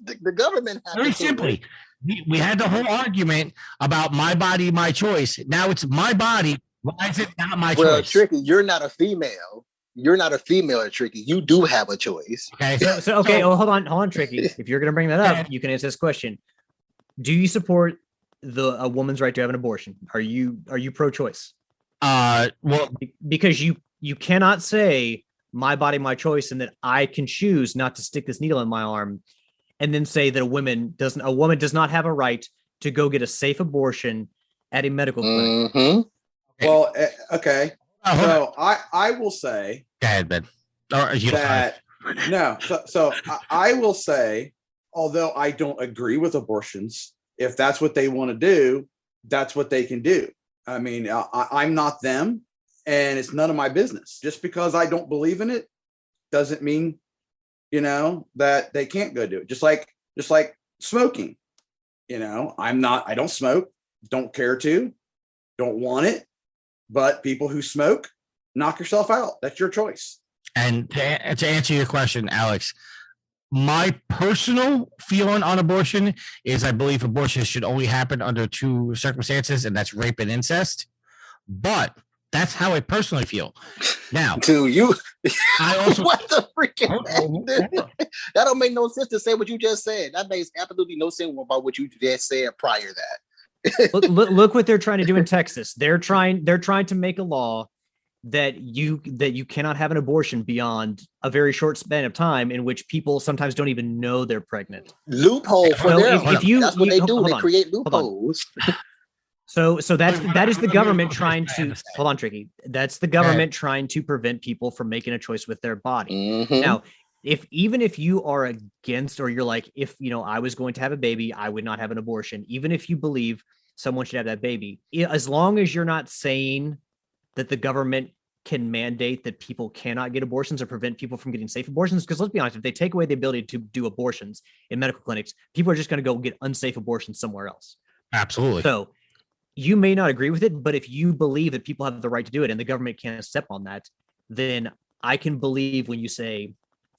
the government. Very simply. We had the whole argument about my body, my choice. Now it's my body. Why is it not my choice? Well, Tricky, you're not a female. You're not a female, Tricky. You do have a choice. Okay. Hold on, Tricky. If you're going to bring that up, you can answer this question. Do you support a woman's right to have an abortion? Are you pro-choice? Well, because you cannot say my body, my choice, and that I can choose not to stick this needle in my arm, and then say that a woman does not have a right to go get a safe abortion at a medical clinic. Mm-hmm. Well, okay. So I will say go ahead, Ben. That no. So I will say, although I don't agree with abortions, if that's what they want to do, that's what they can do. I mean, I'm not them, and it's none of my business. Just because I don't believe in it doesn't mean, that they can't go do it. Just like smoking. I don't smoke, don't care to, don't want it. But people who smoke, knock yourself out. That's your choice. And to answer your question, Alex, my personal feeling on abortion is I believe abortion should only happen under two circumstances, and that's rape and incest. But that's how I personally feel. Now, to you, I also what the freaking that don't make no sense to say what you just said. That makes absolutely no sense about what you just said prior to that. look what they're trying to do in Texas. They're trying to make a law that you cannot have an abortion beyond a very short span of time, in which people sometimes don't even know they're pregnant. Loophole for So them. That's what they do. Hold They on, create loopholes. So that is the government trying to hold on, Tricky. That's the government trying to prevent people from making a choice with their body. Mm-hmm. Now, even if you are against, or you're like, if I was going to have a baby, I would not have an abortion. Even if you believe someone should have that baby, as long as you're not saying that the government can mandate that people cannot get abortions or prevent people from getting safe abortions. Because let's be honest, if they take away the ability to do abortions in medical clinics, people are just going to go get unsafe abortions somewhere else. Absolutely. So you may not agree with it, but if you believe that people have the right to do it and the government can't step on that, then I can believe when you say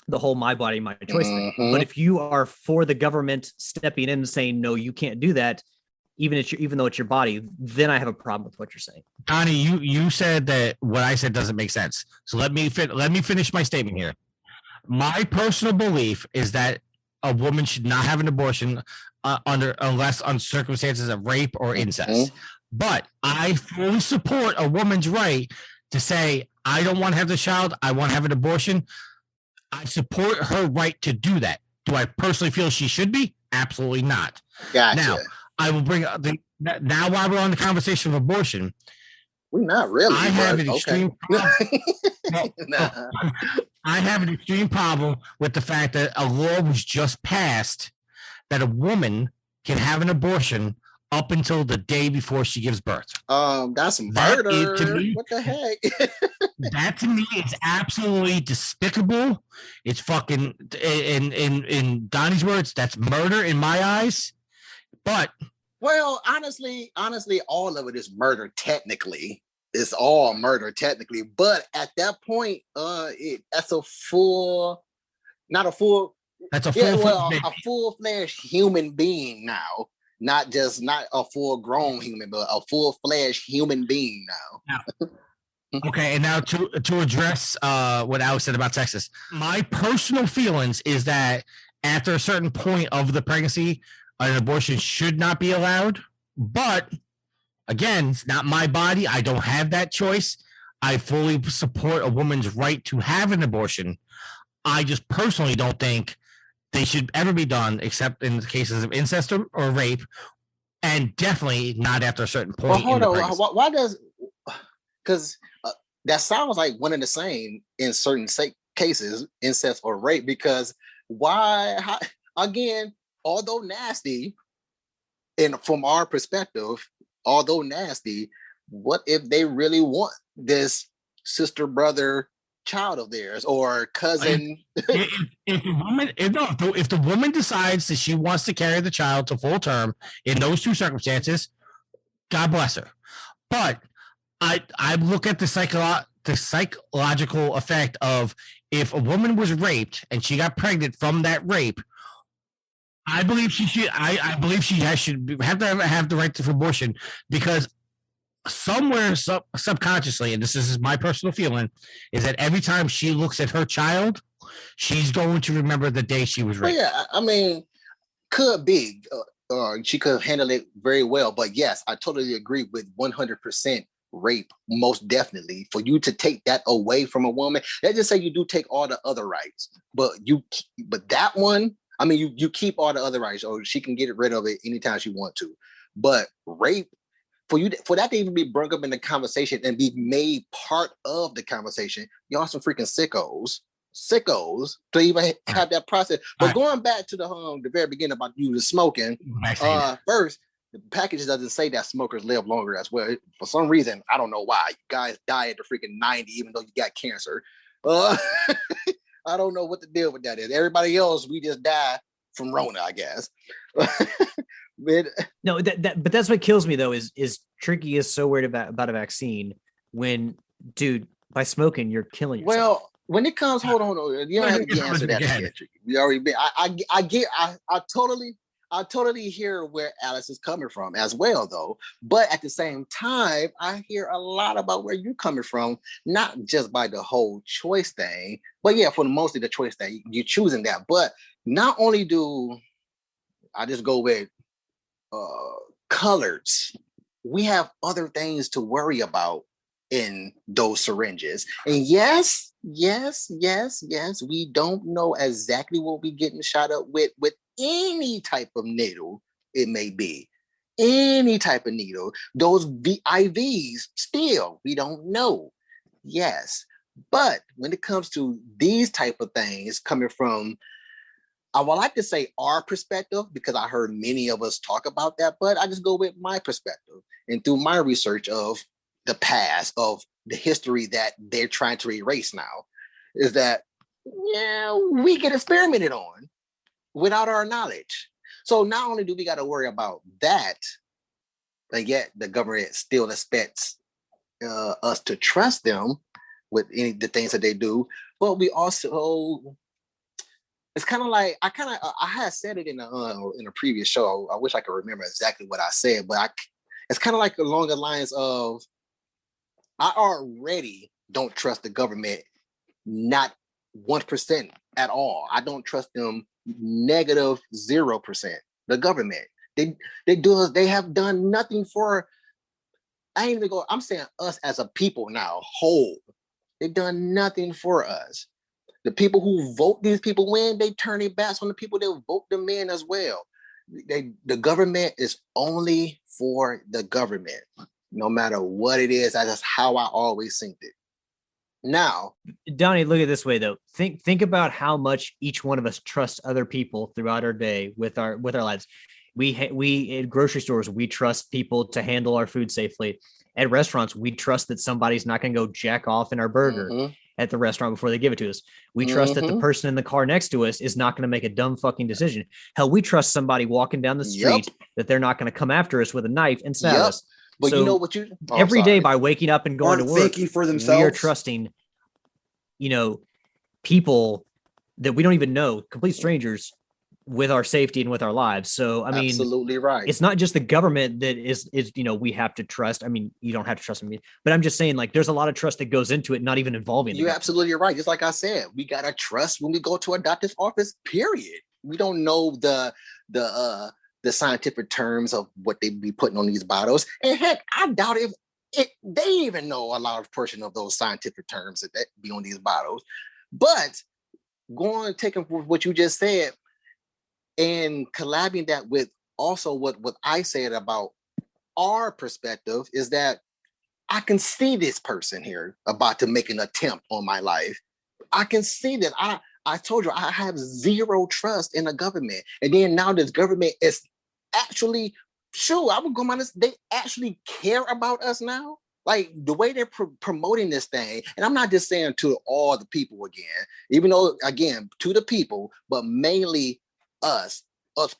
the whole my body, my choice thing. But if you are for the government stepping in and saying, no, you can't do that, even though it's your body, then I have a problem with what you're saying. Donnie, you said that what I said doesn't make sense. So let me finish my statement here. My personal belief is that a woman should not have an abortion unless on circumstances of rape or incest. But I fully support a woman's right to say, I don't want to have the child, I want to have an abortion. I support her right to do that. Do I personally feel she should be? Absolutely not. Gotcha. Now, I will bring up now while we're on the conversation of abortion. We're not really. I have an extreme problem. Nah. I have an extreme problem with the fact that a law was just passed that a woman can have an abortion up until the day before she gives birth. That's murder. To me, what the heck? That to me is absolutely despicable. It's fucking in Donnie's words, that's murder in my eyes. But well, honestly, all of it is murder technically. It's all murder technically, but at that point, that's a full-fledged human being now. Not a full-grown human, but a full-fledged human being now. Okay, and now to address what Alex said about Texas, my personal feelings is that after a certain point of the pregnancy, an abortion should not be allowed. But again, it's not my body. I don't have that choice. I fully support a woman's right to have an abortion. I just personally don't think they should ever be done except in the cases of incest or rape, and definitely not after a certain point. Well, hold on. Why does? Because that sounds like one and the same in certain cases, incest or rape. Because why? Again, although nasty, and from our perspective, although nasty, what if they really want this sister, brother, child of theirs or cousin? If the woman decides that she wants to carry the child to full term in those two circumstances, God bless her. But I look at the psychological effect of if a woman was raped and she got pregnant from that rape. I believe she should. I believe she should have the right to abortion, because somewhere subconsciously, and this is my personal feeling, is that every time she looks at her child, she's going to remember the day she was raped. Well, yeah, I mean, could be. She could handle it very well, but yes, I totally agree with 100% rape. Most definitely, for you to take that away from a woman, let's just say you do take all the other rights, but that one. I mean, you keep all the other rights, or she can get rid of it anytime she wants to. But rape, for that to even be brought up in the conversation and be made part of the conversation, y'all some freaking sickos to even have that process. But going back to the very beginning about you smoking, first, the package doesn't say that smokers live longer as well. For some reason, I don't know why. You guys die at the freaking 90, even though you got cancer. I don't know what the deal with that is. Everybody else, we just die from Rona, I guess. But No, but that's what kills me though. Is Tricky is so worried about a vaccine when, dude, by smoking you're killing yourself. Well, when it comes, hold on, you don't have to answer that again. We already been. I totally hear where Alice is coming from as well, though. But at the same time, I hear a lot about where you're coming from, not just by the whole choice thing, but yeah, for mostly the choice thing, you're choosing that. But not only do I just go with colors, we have other things to worry about in those syringes. And yes, we don't know exactly what we're getting shot up with any type of needle it may be. Any type of needle. Those IVs, still, we don't know. Yes. But when it comes to these type of things coming from, I would like to say our perspective, because I heard many of us talk about that, but I just go with my perspective. And through my research of the past, of the history that they're trying to erase now, is that, yeah, we get experimented on without our knowledge. So not only do we got to worry about that, but yet the government still expects us to trust them with the things that they do, but we also, it's kind of like I had said it in a previous show. I wish I could remember exactly what I said, but it's kind of like along the lines of, I already don't trust the government, not 1% at all. I don't trust them negative 0%. The government, they have done nothing for. I ain't even go. I'm saying us as a people now, whole. They've done nothing for us. The people who vote these people in, they turn their backs on the people that vote them in as well. The government is only for the government, no matter what it is. That's how I always think it. Now, Donnie, look at it this way though. Think about how much each one of us trusts other people throughout our day with our lives. We at grocery stores, we trust people to handle our food safely. At restaurants, we trust that somebody's not going to go jack off in our burger at the restaurant before they give it to us. We trust that the person in the car next to us is not going to make a dumb fucking decision. Hell, we trust somebody walking down the street that they're not going to come after us with a knife and stab us. But so you know what every day by waking up and going to work, thinking for themselves. We are trusting, people that we don't even know, complete strangers, with our safety and with our lives. So, I mean, absolutely right. It's not just the government that is, we have to trust. I mean, you don't have to trust me, but I'm just saying, like, there's a lot of trust that goes into it, not even involving. You're absolutely right. Just like I said, we got to trust when we go to a doctor's office, period. We don't know the scientific terms of what they be putting on these bottles. And heck, I doubt if they even know a lot of portion of those scientific terms that be on these bottles. But taking what you just said, and collabing that with also what I said about our perspective, is that I can see this person here about to make an attempt on my life. I can see that. I told you, I have zero trust in the government. And then now this government is actually, sure, I would go on this, they actually care about us now. Like the way they're promoting this thing, and I'm not just saying to all the people again, even though, again, to the people, but mainly us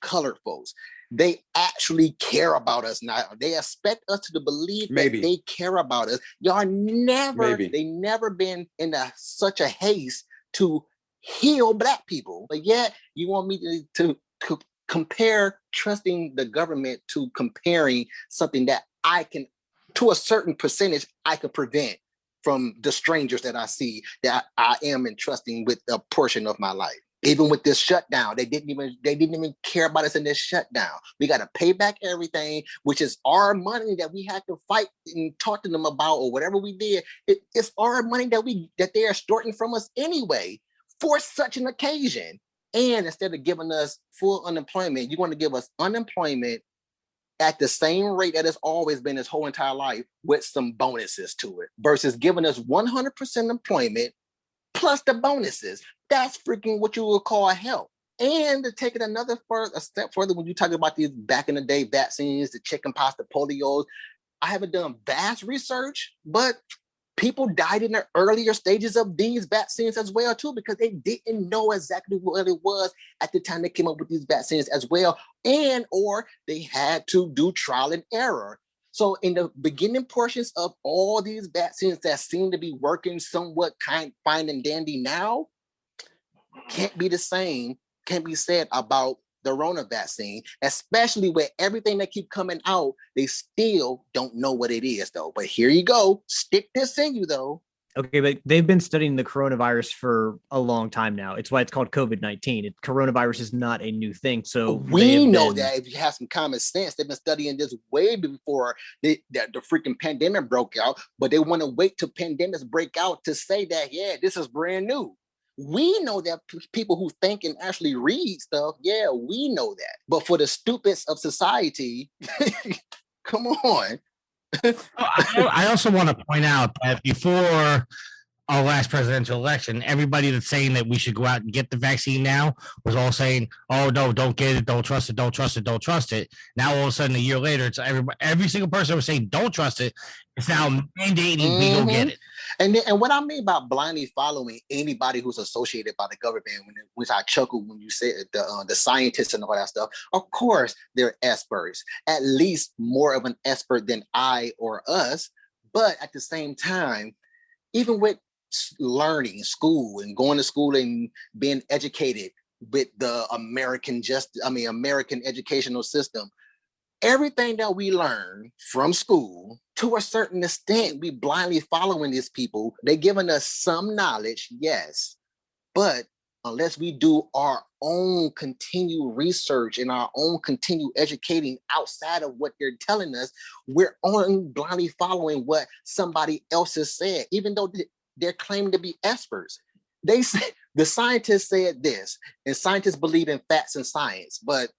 colored folks. They actually care about us now. They expect us to believe that they care about us. Y'all they never been in such a haste to heal Black people. But yet you want me to compare trusting the government to comparing something that I can, to a certain percentage, I could prevent from the strangers that I see, that I am entrusting with a portion of my life. Even with this shutdown, they didn't even care about us in this shutdown. We got to pay back everything, which is our money that we had to fight and talk to them about, or whatever we did. It's our money that they are extorting from us anyway for such an occasion. And instead of giving us full unemployment, you want to give us unemployment at the same rate that it's always been this whole entire life, with some bonuses to it, versus giving us 100% employment plus the bonuses. That's freaking what you would call help. And to take it a step further, when you talk about these back in the day vaccines, the chicken pox, the polios, I haven't done vast research, but People died in the earlier stages of these vaccines as well, too, because they didn't know exactly what it was at the time they came up with these vaccines as well, and or they had to do trial and error. So in the beginning portions of all these vaccines that seem to be working somewhat fine and dandy now, can't be the same, can't be said about the Rona vaccine, especially with everything that keep coming out. They still don't know what it is, though. But here you go. Stick this in you, though. Okay, but they've been studying the coronavirus for a long time now. It's why it's called COVID-19. Coronavirus is not a new thing. So we know that if you have some common sense, they've been studying this way before the freaking pandemic broke out. But they want to wait till pandemics break out to say that, yeah, this is brand new. We know that people who think and actually read stuff, yeah, we know that. But for the stupids of society, come on. I also want to point out that before our last presidential election, everybody that's saying that we should go out and get the vaccine now was all saying, "Oh no, don't get it, don't trust it, don't trust it, don't trust it." Now all of a sudden, a year later, it's every single person was saying, "Don't trust it." It's now mandating we go get it. And what I mean by blindly following anybody who's associated by the government, which I chuckled when you said the scientists and all that stuff. Of course, they're experts, at least more of an expert than I or us. But at the same time, even with learning school and going to school and being educated with the American educational system, everything that we learn from school, to a certain extent, we blindly following these people. They're giving us some knowledge, yes, but unless we do our own continued research and our own continued educating outside of what they're telling us, we're only blindly following what somebody else has said, even though they're claiming to be experts. They say the scientists said this, and scientists believe in facts and science, but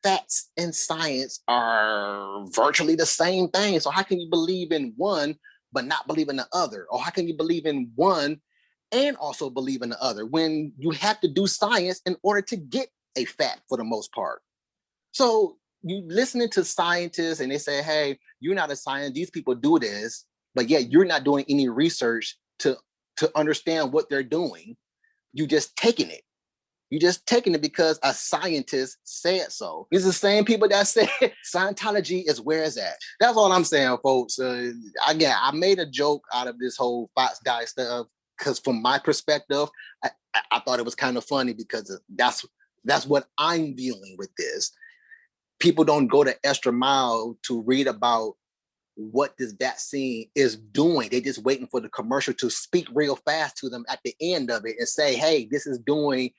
facts and science are virtually the same thing. So how can you believe in one but not believe in the other? Or how can you believe in one and also believe in the other when you have to do science in order to get a fact for the most part? So you listening to scientists and they say, hey, you're not a scientist, these people do this, but yet you're not doing any research to understand what they're doing. You just taking it. You're just taking it because a scientist said so. It's the same people that said Scientology is where it's at. That's all I'm saying, folks. Again, I made a joke out of this whole FOXDIE stuff because from my perspective, I thought it was kind of funny because that's what I'm dealing with this. People don't go the extra mile to read about what this vaccine is doing. They're just waiting for the commercial to speak real fast to them at the end of it and say, hey, this is doing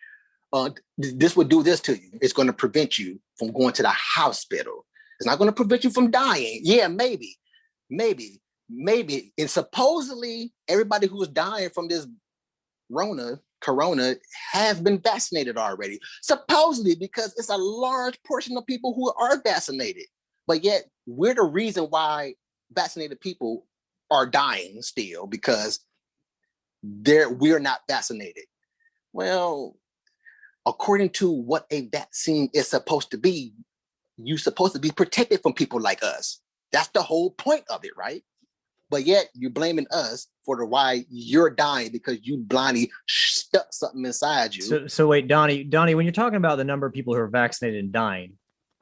this would do this to you. It's going to prevent you from going to the hospital. It's not going to prevent you from dying. Yeah, maybe. And supposedly everybody who's dying from this corona has been vaccinated already. Supposedly, because it's a large portion of people who are vaccinated. But yet we're the reason why vaccinated people are dying still, because we're not vaccinated. Well, according to what a vaccine is supposed to be, you're supposed to be protected from people like us. That's the whole point of it, right? But yet you're blaming us for why you're dying because you blindly stuck something inside you. So wait, Donnie, when you're talking about the number of people who are vaccinated and dying,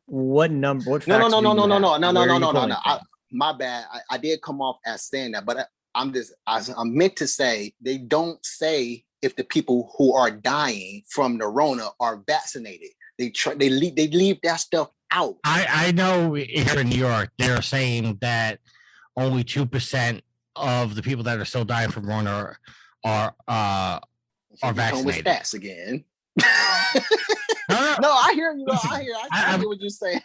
what number? What facts No. My bad. I did come off as saying that, but I'm meant to say they don't say if the people who are dying from the Rona are vaccinated. They leave that stuff out. I know here in New York, they're saying that only 2% of the people that are still dying from Rona are vaccinated. With stats again. No, I hear you. I hear what you're saying.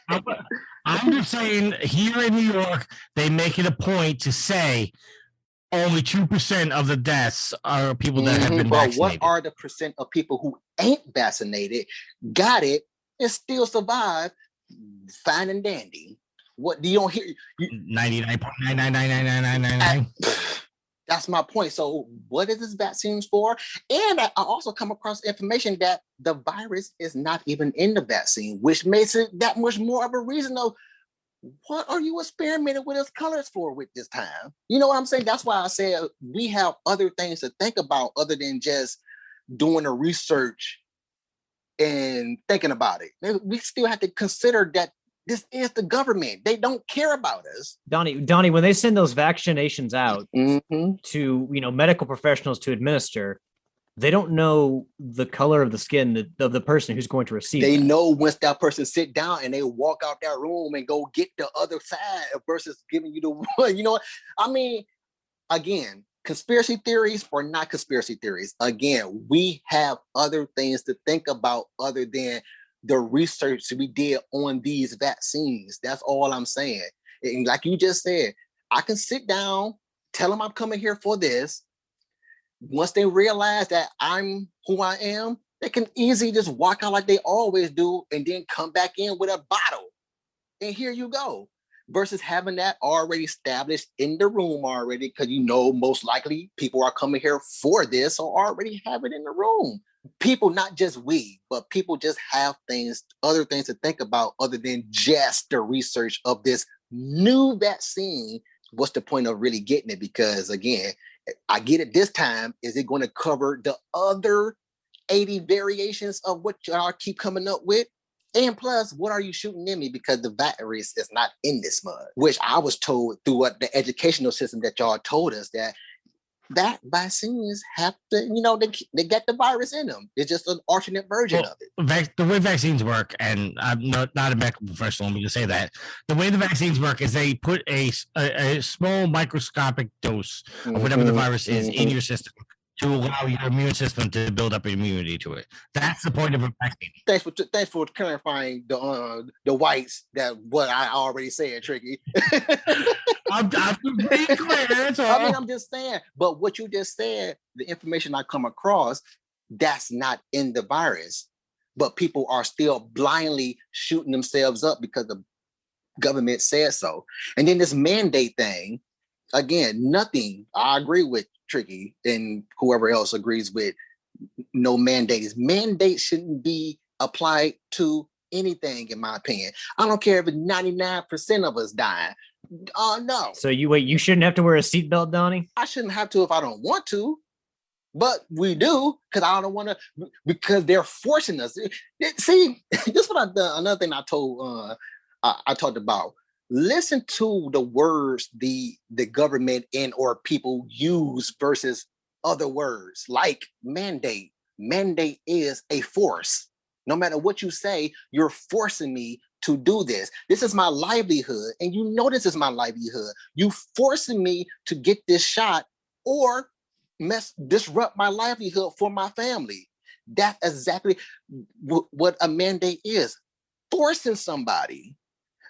I'm just saying here in New York, they make it a point to say only 2% of the deaths are people that have been vaccinated. What are the percent of people who ain't vaccinated, got it, and still survive fine and dandy? What do you don't hear? 99.9999999. That's my point. So what is this vaccine for? And I also come across information that the virus is not even in the vaccine, which makes it that much more of a reason of what are you experimenting with his colors for with this time? You know what I'm saying? That's why I said we have other things to think about other than just doing the research and thinking about it. We still have to consider that this is the government. They don't care about us. Donnie, when they send those vaccinations out Mm-hmm. to medical professionals to administer, they don't know the color of the skin of the person who's going to receive. They that. know once that person sit down and they walk out that room and go get the other side versus giving you the one. You know what I mean? Again, conspiracy theories or not conspiracy theories. Again, we have other things to think about other than the research we did on these vaccines. That's all I'm saying. And like you just said, I can sit down, tell them I'm coming here for this. Once they realize that I'm who I am, they can easily just walk out like they always do and then come back in with a bottle. And here you go. Versus having that already established in the room already, because most likely people are coming here for this or already have it in the room. People, not just we, but people just have other things to think about other than just the research of this new vaccine. What's the point of really getting it? Because again, I get it this time. Is it going to cover the other 80 variations of what y'all keep coming up with? And plus, what are you shooting in me? Because the virus is not in this mud, which I was told through the educational system that y'all told us that vaccines have to, they get the virus in them. It's just an alternate version of it. The way vaccines work, and I'm not a medical professional, let me just say that. The way the vaccines work is they put a small microscopic dose of whatever the virus is in your system to allow your immune system to build up immunity to it. That's the point of a vaccine. Thanks for clarifying the whites that what I already said, Tricky. I'm being clear. That's all. I mean, I'm just saying. But what you just said, the information I come across, that's not in the virus. But people are still blindly shooting themselves up because the government said so. And then this mandate thing, again, nothing. I agree with Tricky and whoever else agrees with no mandates. Mandates shouldn't be applied to anything, in my opinion. I don't care if 99% of us die. No. So you shouldn't have to wear a seatbelt, Donnie? I shouldn't have to if I don't want to, but we do because I don't want to, because they're forcing us. See, this is what I've done. Another thing I talked about. Listen to the words the government and or people use versus other words like mandate. Mandate is a force. No matter what you say, you're forcing me to do this. This is my livelihood. And this is my livelihood. You forcing me to get this shot or disrupt my livelihood for my family. That's exactly what a mandate is. Forcing somebody.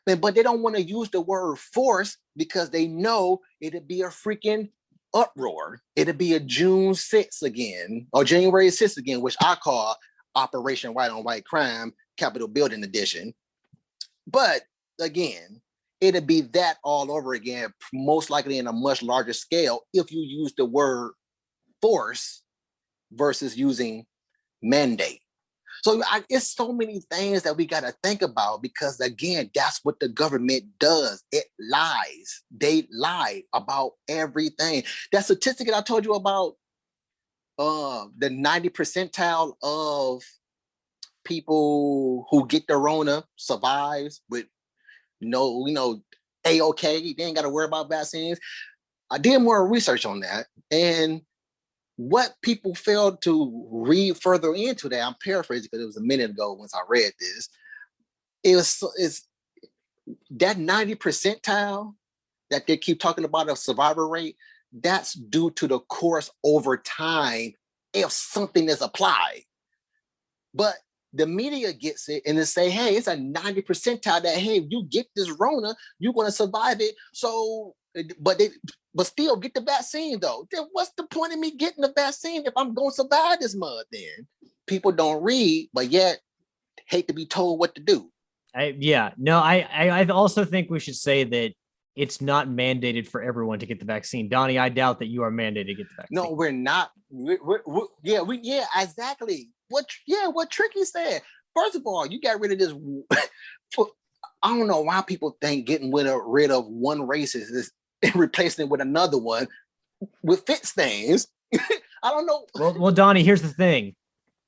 But they don't want to use the word force because they know it'd be a freaking uproar. It'd be a June 6th again or January 6th again, which I call Operation White on White Crime, Capitol Building Edition. But again, it'd be that all over again, most likely in a much larger scale if you use the word force versus using mandate. So it's so many things that we got to think about because, again, that's what the government does. It lies. They lie about everything. That statistic that I told you about, the 90 percentile of people who get the Rona survives with A-OK. They ain't got to worry about vaccines. I did more research on that. And what people failed to read further into that, I'm paraphrasing because it was a minute ago once I read this, is that 90 percentile that they keep talking about of survival rate, that's due to the course over time if something is applied. But the media gets it and they say, hey, it's a 90 percentile that, hey, if you get this Rona, you're going to survive it. So, but still get the vaccine though. Then what's the point of me getting the vaccine if I'm going to survive this mud then? People don't read, but yet hate to be told what to do. I also think we should say that it's not mandated for everyone to get the vaccine. Donnie, I doubt that you are mandated to get the vaccine. No, we're not. Yeah, exactly. What Tricky said. First of all, you got rid of this. I don't know why people think getting rid of one race is and replacing it with another one with fits things. I don't know. Well, Donnie, here's the thing.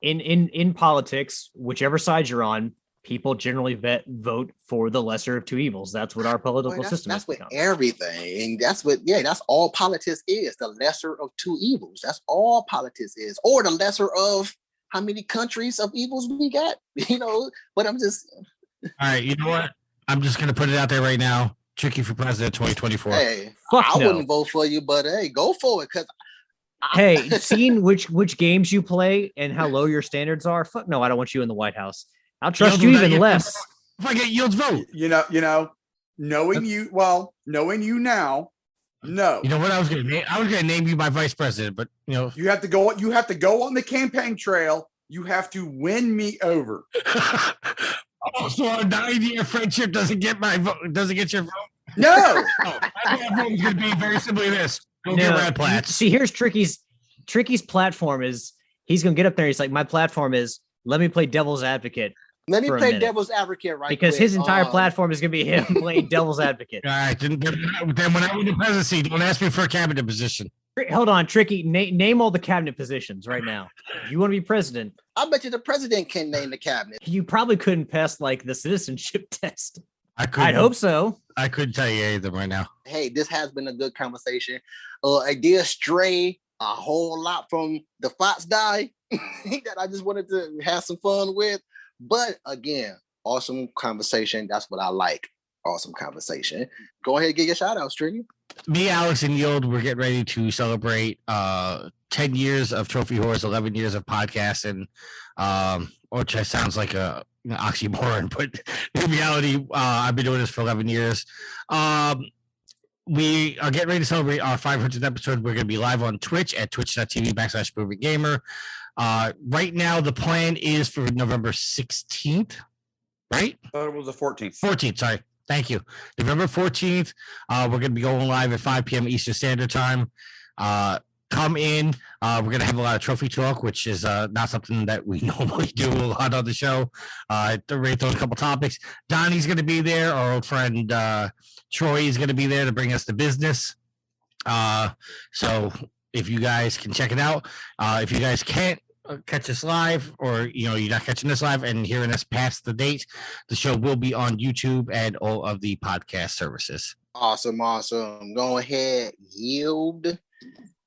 In politics, whichever side you're on, people generally vote for the lesser of two evils. That's what our political system is. That's what everything. And that's all politics is. The lesser of two evils. That's all politics is. Or the lesser of how many countries of evils we got. But I'm just... All right, you know what? I'm just going to put it out there right now. Tricky for president 2024. Hey, I wouldn't vote for you, but hey, go for it. Because hey, seeing which games you play and how low your standards are, fuck no, I don't want you in the White House. I'll trust you even less. If I get Yield's vote. Knowing you now, no. You know what I was going to name? I was going to name you my vice president, but you have to go on the campaign trail. You have to win me over. So our 9-year friendship doesn't get my vote. Doesn't get your vote. No. My vote is going to be very simply this. Go get Rad Plats. See, here's Tricky's platform is he's going to get up there. He's like, my platform is let me play devil's advocate. Let me play devil's advocate because his entire platform is going to be him playing devil's advocate. All right. Then when I win the presidency, don't ask me for a cabinet position. Hold on, Tricky. Name all the cabinet positions right now. If you want to be president. I bet you the president can name the cabinet. You probably couldn't pass like the citizenship test. I'd hope so. I couldn't tell you any of them right now. Hey, this has been a good conversation. I did stray a whole lot from the FOXDIE that I just wanted to have some fun with. But again, awesome conversation. That's what I like. Awesome conversation. Go ahead and get your shout outs, Tricky. Me, Alex, and Yield, we're getting ready to celebrate 10 years of Trophy Horse, 11 years of podcasting, which sounds like an oxymoron, but in reality, I've been doing this for 11 years. We are getting ready to celebrate our 500th episode. We're going to be live on Twitch at twitch.tv/ProvingGamer. Right now, the plan is for November 16th, right? I thought it was the 14th. 14th, sorry. Thank you. November 14th, we're going to be going live at 5 p.m. Eastern Standard Time. Come in. We're going to have a lot of trophy talk, which is not something that we normally do a lot on the show. Rate those couple topics. Donnie's going to be there. Our old friend Troy is going to be there to bring us the business. So if you guys can check it out. If you guys can't catch us live, or you're not catching us live and hearing us past the date, the show will be on YouTube and all of the podcast services. Awesome. Go ahead, Yield.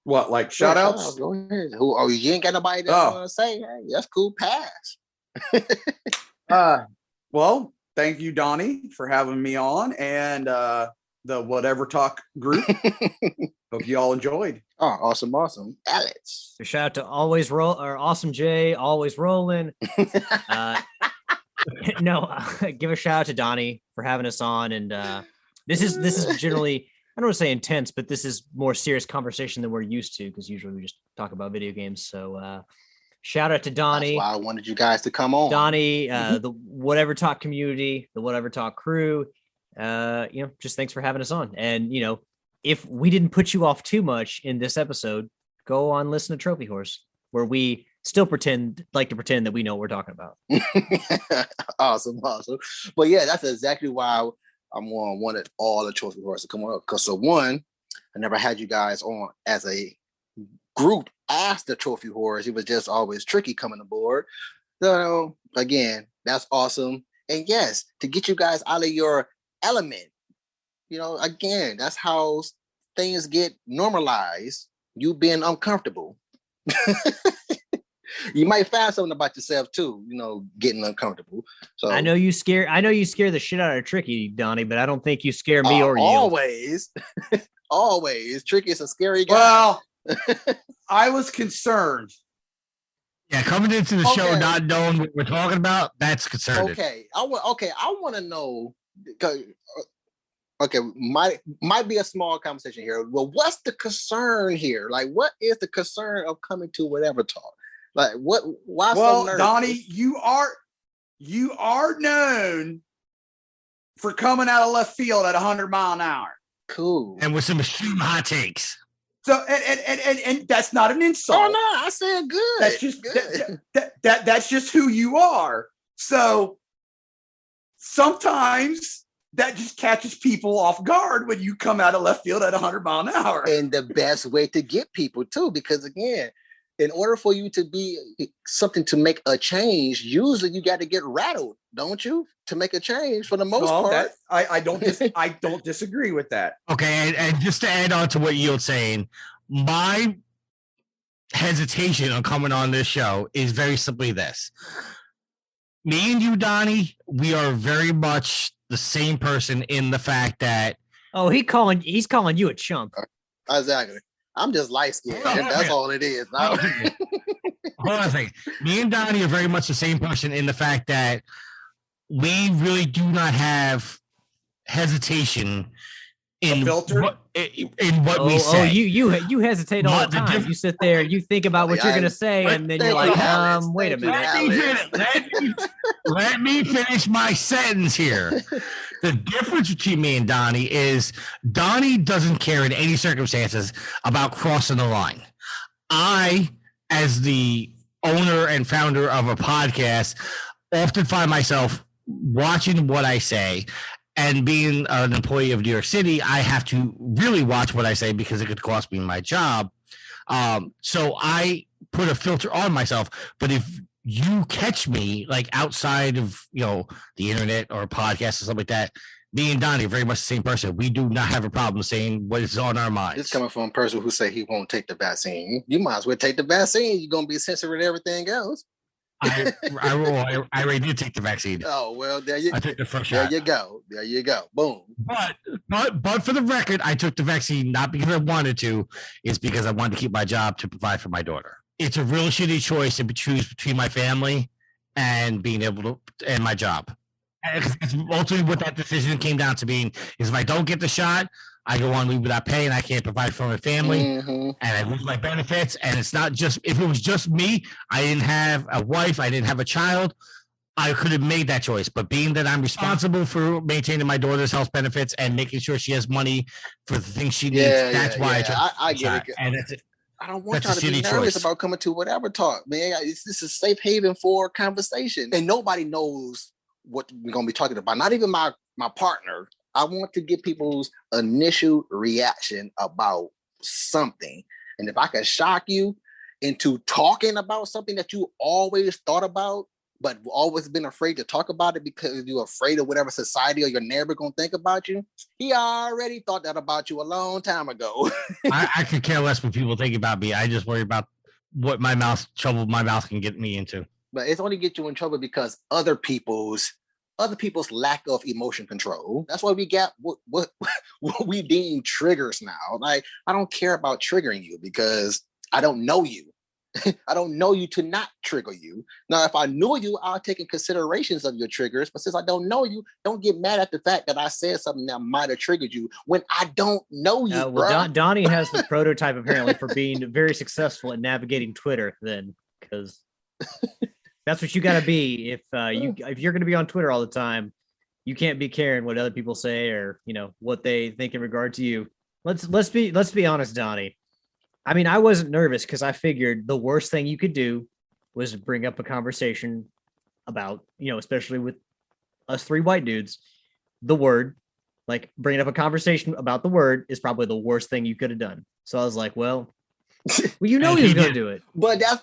What, like shout outs? Go ahead. You ain't got nobody that want to say, hey, that's cool, pass. Well, thank you, Donnie, for having me on, and the Whatever Talk group. Hope you all enjoyed. Oh, awesome. Alex. A shout out to Awesome Jay, always rolling. Give a shout out to Donnie for having us on. And this is generally, I don't want to say intense, but this is more serious conversation than we're used to, because usually we just talk about video games. So shout out to Donnie. That's why I wanted you guys to come on. Donnie, the Whatever Talk community, the Whatever Talk crew. Just thanks for having us on. And if we didn't put you off too much in this episode, go on listen to Trophy Horse, where we still pretend that we know what we're talking about. Awesome. But yeah, that's exactly why I'm wanted all the Trophy Horse to come on. Because one, I never had you guys on as a group as the Trophy Horse. It was just always Tricky coming aboard. So again, that's awesome. And yes, to get you guys out of your element. Again, that's how things get normalized. You being uncomfortable. You might find something about yourself too, getting uncomfortable. So I know you scare the shit out of Tricky, Donnie, but I don't think you scare me or you. Always. Tricky is a scary guy. Well, I was concerned. Yeah, coming into the show not knowing what we're talking about, that's concerning. Okay, I want to know. Okay, might be a small conversation here. Well, what's the concern here? Like, what is the concern of coming to Whatever Talk? Like, what? Why so nervous? Donnie, you are known for coming out of left field at 100 miles an hour. Cool. And with some extreme hot takes. So and that's not an insult. Oh no, I said good. That's just good. That's just who you are. So sometimes that just catches people off guard when you come out of left field at 100 miles an hour. And the best way to get people too, because again, in order for you to be something to make a change, usually you got to get rattled, don't you? To make a change for the most part. I don't disagree with that. Okay, and just to add on to what Yield's saying, my hesitation on coming on this show is very simply this. Me and you, Donnie, we are very much the same person in the fact that he's calling you a chump. Exactly. I'm just light skinned. That's all it is. Hold on a second. Me and Donnie are very much the same person in the fact that we really do not have hesitation in what we say. You hesitate all the time. You sit there, you think about what you're going to say, and then you're like, wait a minute. Let me finish my sentence here. The difference between me and Donnie is Donnie doesn't care in any circumstances about crossing the line. I, as the owner and founder of a podcast, often find myself watching what I say. And being an employee of New York City, I have to really watch what I say because it could cost me my job. So I put a filter on myself. But if you catch me like outside of, the internet or a podcast or something like that, me and Donnie are very much the same person. We do not have a problem saying what is on our minds. It's coming from a person who say he won't take the vaccine. You might as well take the vaccine. You're going to be sensitive to everything else. I already did take the vaccine. Oh, well, I took the first shot. There you go. Boom. But for the record, I took the vaccine not because I wanted to, it's because I wanted to keep my job to provide for my daughter. It's a real shitty choice to choose between my family and being able to and my job. It's ultimately what that decision came down to being is if I don't get the shot, I go on leave without pay and I can't provide for my family and I lose my benefits. And it's not just, if it was just me, I didn't have a wife, I didn't have a child, I could have made that choice. But being that I'm responsible for maintaining my daughter's health benefits and making sure she has money for the things she needs, that's why I get it. And that's it. I don't want y'all to be nervous about coming to whatever talk, man. This is a safe haven for conversation. And nobody knows what we're going to be talking about. Not even my partner. I want to get people's initial reaction about something. And if I can shock you into talking about something that you always thought about, but always been afraid to talk about it because you're afraid of whatever society or your neighbor going to think about you, he already thought that about you a long time ago. I could care less what people think about me. I just worry about what trouble my mouth can get me into. But it's only get you in trouble because other people's lack of emotion control. That's why we got what we deem triggers now. Like, I don't care about triggering you because I don't know you. I don't know you to not trigger you. Now, if I knew you, I'll take in considerations of your triggers. But since I don't know you, don't get mad at the fact that I said something that might have triggered you when I don't know you. Donnie has the prototype apparently for being very successful at navigating Twitter. Then, because that's what you got to be if you're going to be on Twitter all the time. You can't be caring what other people say or what they think in regard to you. Let's be honest, Donnie. I mean, I wasn't nervous because I figured the worst thing you could do was bring up a conversation about, especially with us three white dudes, the word. Like, bringing up a conversation about the word is probably the worst thing you could have done. So I was like, well, he was going to do it. But that's,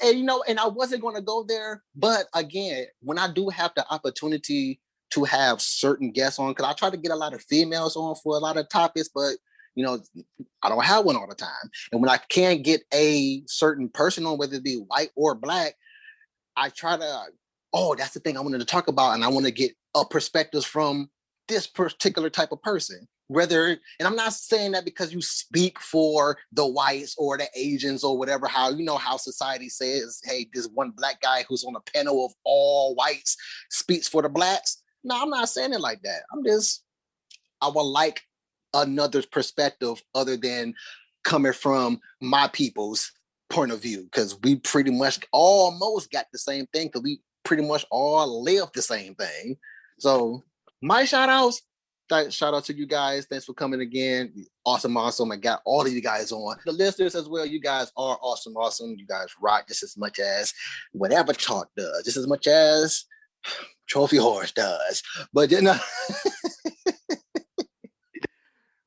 and I wasn't going to go there. But again, when I do have the opportunity to have certain guests on, because I try to get a lot of females on for a lot of topics, but I don't have one all the time. And when I can't get a certain person on, whether it be white or black, I try to, that's the thing I wanted to talk about. And I want to get a perspective from this particular type of person. And I'm not saying that because you speak for the whites or the Asians or whatever, how society says, hey, this one black guy who's on a panel of all whites speaks for the blacks. No, I'm not saying it like that. I would like another perspective other than coming from my people's point of view, because we pretty much almost got the same thing, because we pretty much all live the same thing. So my shout out to you guys. Thanks for coming again. Awesome. I got all of you guys on. The listeners as well, you guys are awesome. You guys rock just as much as whatever TalK does, just as much as Trophy Horse does. But you know,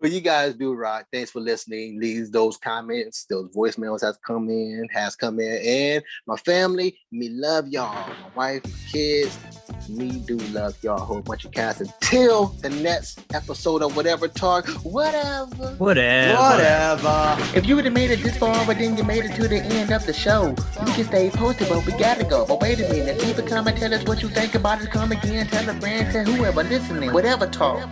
well, you guys do rock. Thanks for listening. Leave those comments, those voicemails has come in, and my family, me love y'all. My wife, my kids, me do love y'all. A whole bunch of cats. Until the next episode of whatever talk, whatever. If you would have made it this far, but then you made it to the end of the show, you can stay posted, but we gotta go. But wait a minute, leave a comment, tell us what you think about it. Come again, tell a friend, tell whoever listening, whatever talk.